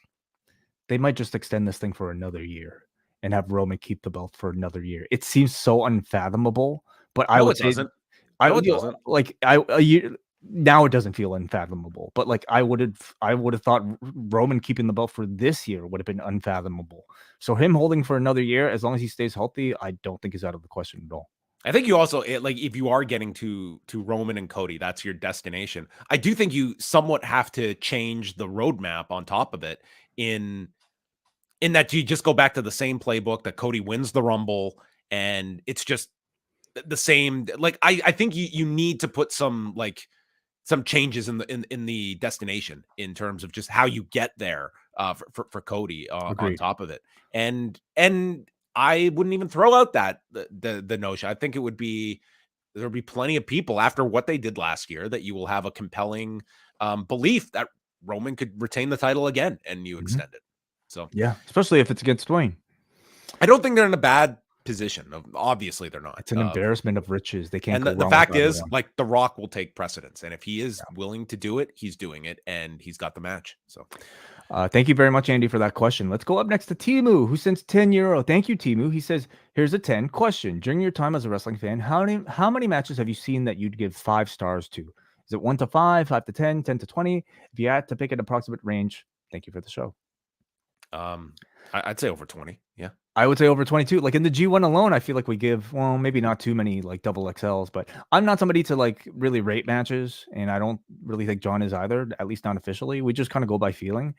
they might just extend this thing for another year and have Roman keep the belt for another year. It seems so unfathomable, but I would say it doesn't. Like a year now, it doesn't feel unfathomable. But like I would have thought Roman keeping the belt for this year would have been unfathomable. So him holding for another year, as long as he stays healthy, I don't think is out of the question at all. I think you also like if you are getting to Roman and Cody, that's your destination. I do think you somewhat have to change the roadmap on top of it in that you just go back to the same playbook that Cody wins the Rumble and it's just the same. Like I think you need to put some changes in the destination in terms of just how you get there for Cody on top of it. And I wouldn't even throw out that the notion. I think there'll be plenty of people after what they did last year that you will have a compelling belief that Roman could retain the title again and you extend it. So yeah, especially if it's against Dwayne. I don't think they're in a bad position. Obviously, they're not. It's an embarrassment of riches. They can't. And the fact is, like, The Rock will take precedence, and if he is willing to do it, he's doing it, and he's got the match. So, thank you very much, Andy, for that question. Let's go up next to Timu, who sends €10. Thank you, Timu. He says, "Here's a 10 question. During your time as a wrestling fan, how many matches have you seen that you'd give 5 stars to? Is it 1 to 5, 5 to 10, 10 to 20? If you had to pick an approximate range, thank you for the show." I'd say over 20. Yeah. I would say over 22. Like in the G1 alone, I feel like we give, well, maybe not too many like double XLs, but I'm not somebody to like really rate matches. And I don't really think John is either, at least not officially. We just kind of go by feeling.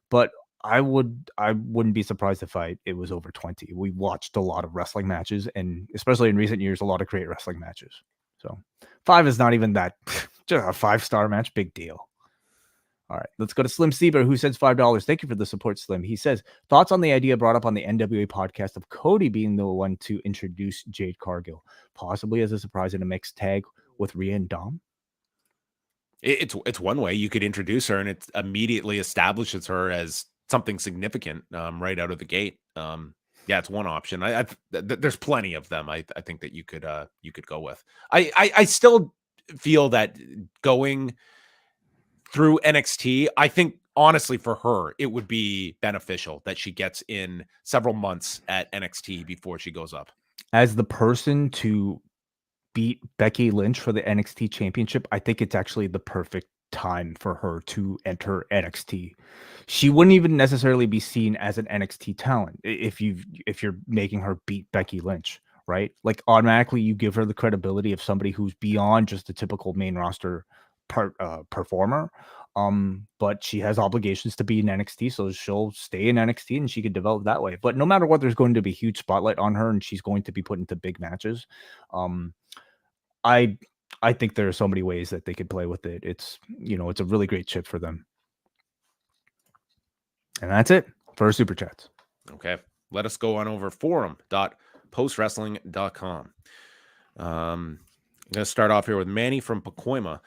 But I wouldn't be surprised if it was over 20. We watched a lot of wrestling matches, and especially in recent years, a lot of great wrestling matches. So 5 is not even that, just a 5-star match, big deal. All right, let's go to Slim Sieber, who sends $5. Thank you for the support, Slim. He says, thoughts on the idea brought up on the NWA podcast of Cody being the one to introduce Jade Cargill, possibly as a surprise in a mixed tag with Rhea and Dom? It's one way you could introduce her, and it immediately establishes her as something significant right out of the gate. Yeah, it's one option. There's plenty of them. I think that you could go with. I still feel that going through NXT, I think honestly for her, it would be beneficial that she gets in several months at NXT before she goes up. As the person to beat Becky Lynch for the NXT championship, I think it's actually the perfect time for her to enter NXT. She wouldn't even necessarily be seen as an NXT talent if you're making her beat Becky Lynch, right? Like automatically you give her the credibility of somebody who's beyond just a typical main roster performer, but she has obligations to be in NXT, so she'll stay in NXT and she could develop that way. But no matter what, there's going to be huge spotlight on her, and she's going to be put into big matches. I I think there are so many ways that they could play with it. It's, it's a really great chip for them. And that's it for Super Chats. Okay. Let us go on over forum.postwrestling.com. I'm going to start off here with Manny from Pacoima.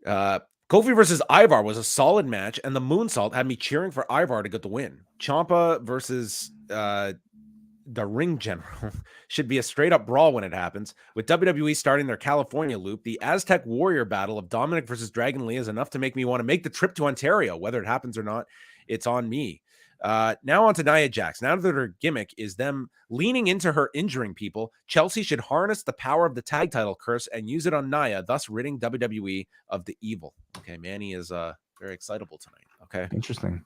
Kofi versus Ivar was a solid match, and the moonsault had me cheering for Ivar to get the win. Ciampa versus the Ring General should be a straight-up brawl when it happens. With WWE starting their California loop, the Aztec Warrior battle of Dominik versus Dragon Lee is enough to make me want to make the trip to Ontario. Whether it happens or not, it's on me. Now on to Nia Jax. Now that her gimmick is them leaning into her injuring people, Chelsea should harness the power of the tag title curse and use it on Nia, thus ridding WWE of the evil. Okay, Manny is very excitable tonight. Okay. Interesting.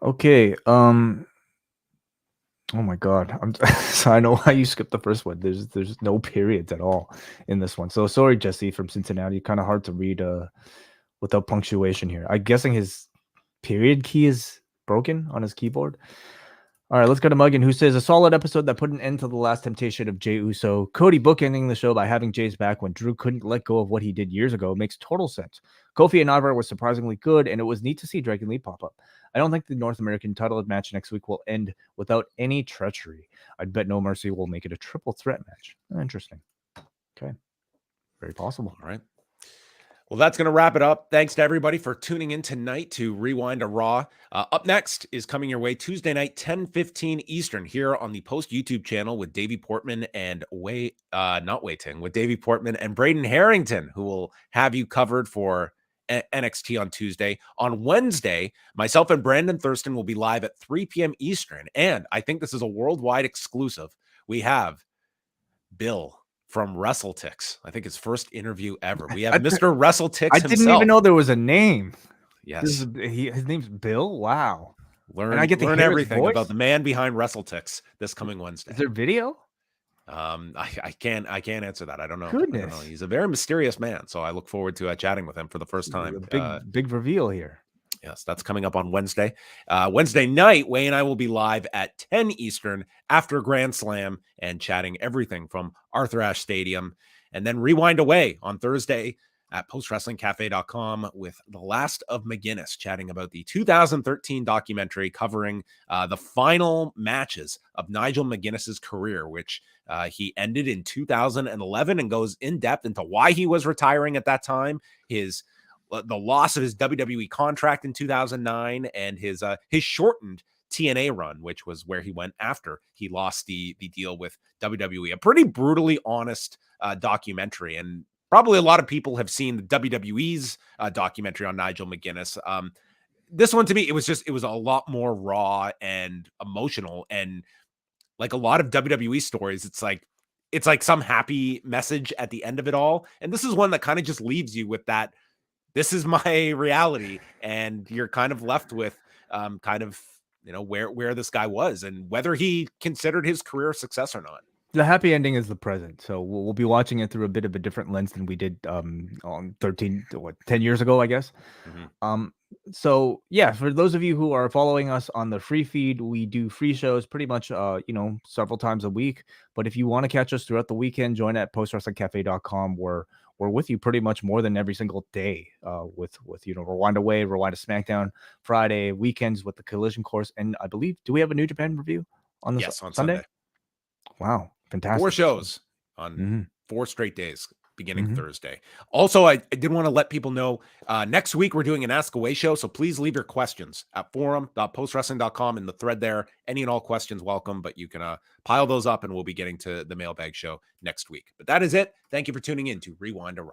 Okay. Oh my God. So I know why you skipped the first one. There's no periods at all in this one. So sorry, Jesse from Cincinnati. Kind of hard to read without punctuation here. I'm guessing his period key is broken on his keyboard. All right, let's go to Muggin, who says a solid episode that put an end to the last temptation of Jey Uso. Cody bookending the show by having Jay's back when Drew couldn't let go of what he did years ago makes total sense. Kofi and Ivar was surprisingly good, and it was neat to see Dragon Lee pop up. I don't think the North American title match next week will end without any treachery. I'd bet No Mercy will make it a triple threat match. Interesting. Okay. Very possible. All right. Well, that's going to wrap it up. Thanks to everybody for tuning in tonight to Rewind a Raw. Up next is coming your way Tuesday night, 10:15 Eastern, here on the Post YouTube channel with Davey Portman and with Davey Portman and Braden Harrington, who will have you covered for NXT on Tuesday. On Wednesday, myself and Brandon Thurston will be live at 3 p.m. Eastern. And I think this is a worldwide exclusive. We have Bill from WrestleTix. I think his first interview ever. We have Mr. WrestleTix himself. I didn't even know there was a name. Yes. His name's Bill? Wow. I get to learn everything about the man behind WrestleTix this coming Wednesday. Is there video? I can't answer that. I don't know. Goodness. I don't know. He's a very mysterious man, so I look forward to chatting with him for the first time. Big reveal here. Yes, that's coming up on Wednesday. Wednesday night, Wayne and I will be live at 10 Eastern after Grand Slam and chatting everything from Arthur Ashe Stadium. And then Rewind Away on Thursday at postwrestlingcafe.com with The Last of McGuinness, chatting about the 2013 documentary covering the final matches of Nigel McGuinness's career, which he ended in 2011, and goes in depth into why he was retiring at that time, the loss of his WWE contract in 2009, and his shortened TNA run, which was where he went after he lost the deal with WWE. A pretty brutally honest documentary, and probably a lot of people have seen the WWE's documentary on Nigel McGuinness. This one, to me, it was a lot more raw and emotional, and like a lot of WWE stories, it's like some happy message at the end of it all. And this is one that kind of just leaves you with that. This is my reality, and you're kind of left with where this guy was and whether he considered his career a success or not. The happy ending is the present, so we'll be watching it through a bit of a different lens than we did on 10 years ago, I guess. Mm-hmm. So yeah, for those of you who are following us on the free feed, we do free shows pretty much several times a week. But if you want to catch us throughout the weekend, join at postwrestlingcafe.com, where we're with you pretty much more than every single day with Rewind Away, Rewind to SmackDown, Friday, weekends with the Collision Course. And I believe, do we have a New Japan review on this? Yes, on Sunday. Wow, fantastic. 4 shows on 4 straight days beginning Thursday. Also, I did want to let people know next week we're doing an Ask Away show, so please leave your questions at forum.postwrestling.com in the thread there. Any and all questions welcome, but you can pile those up and we'll be getting to the mailbag show next week. But that is it. Thank you for tuning in to Rewind a Raw.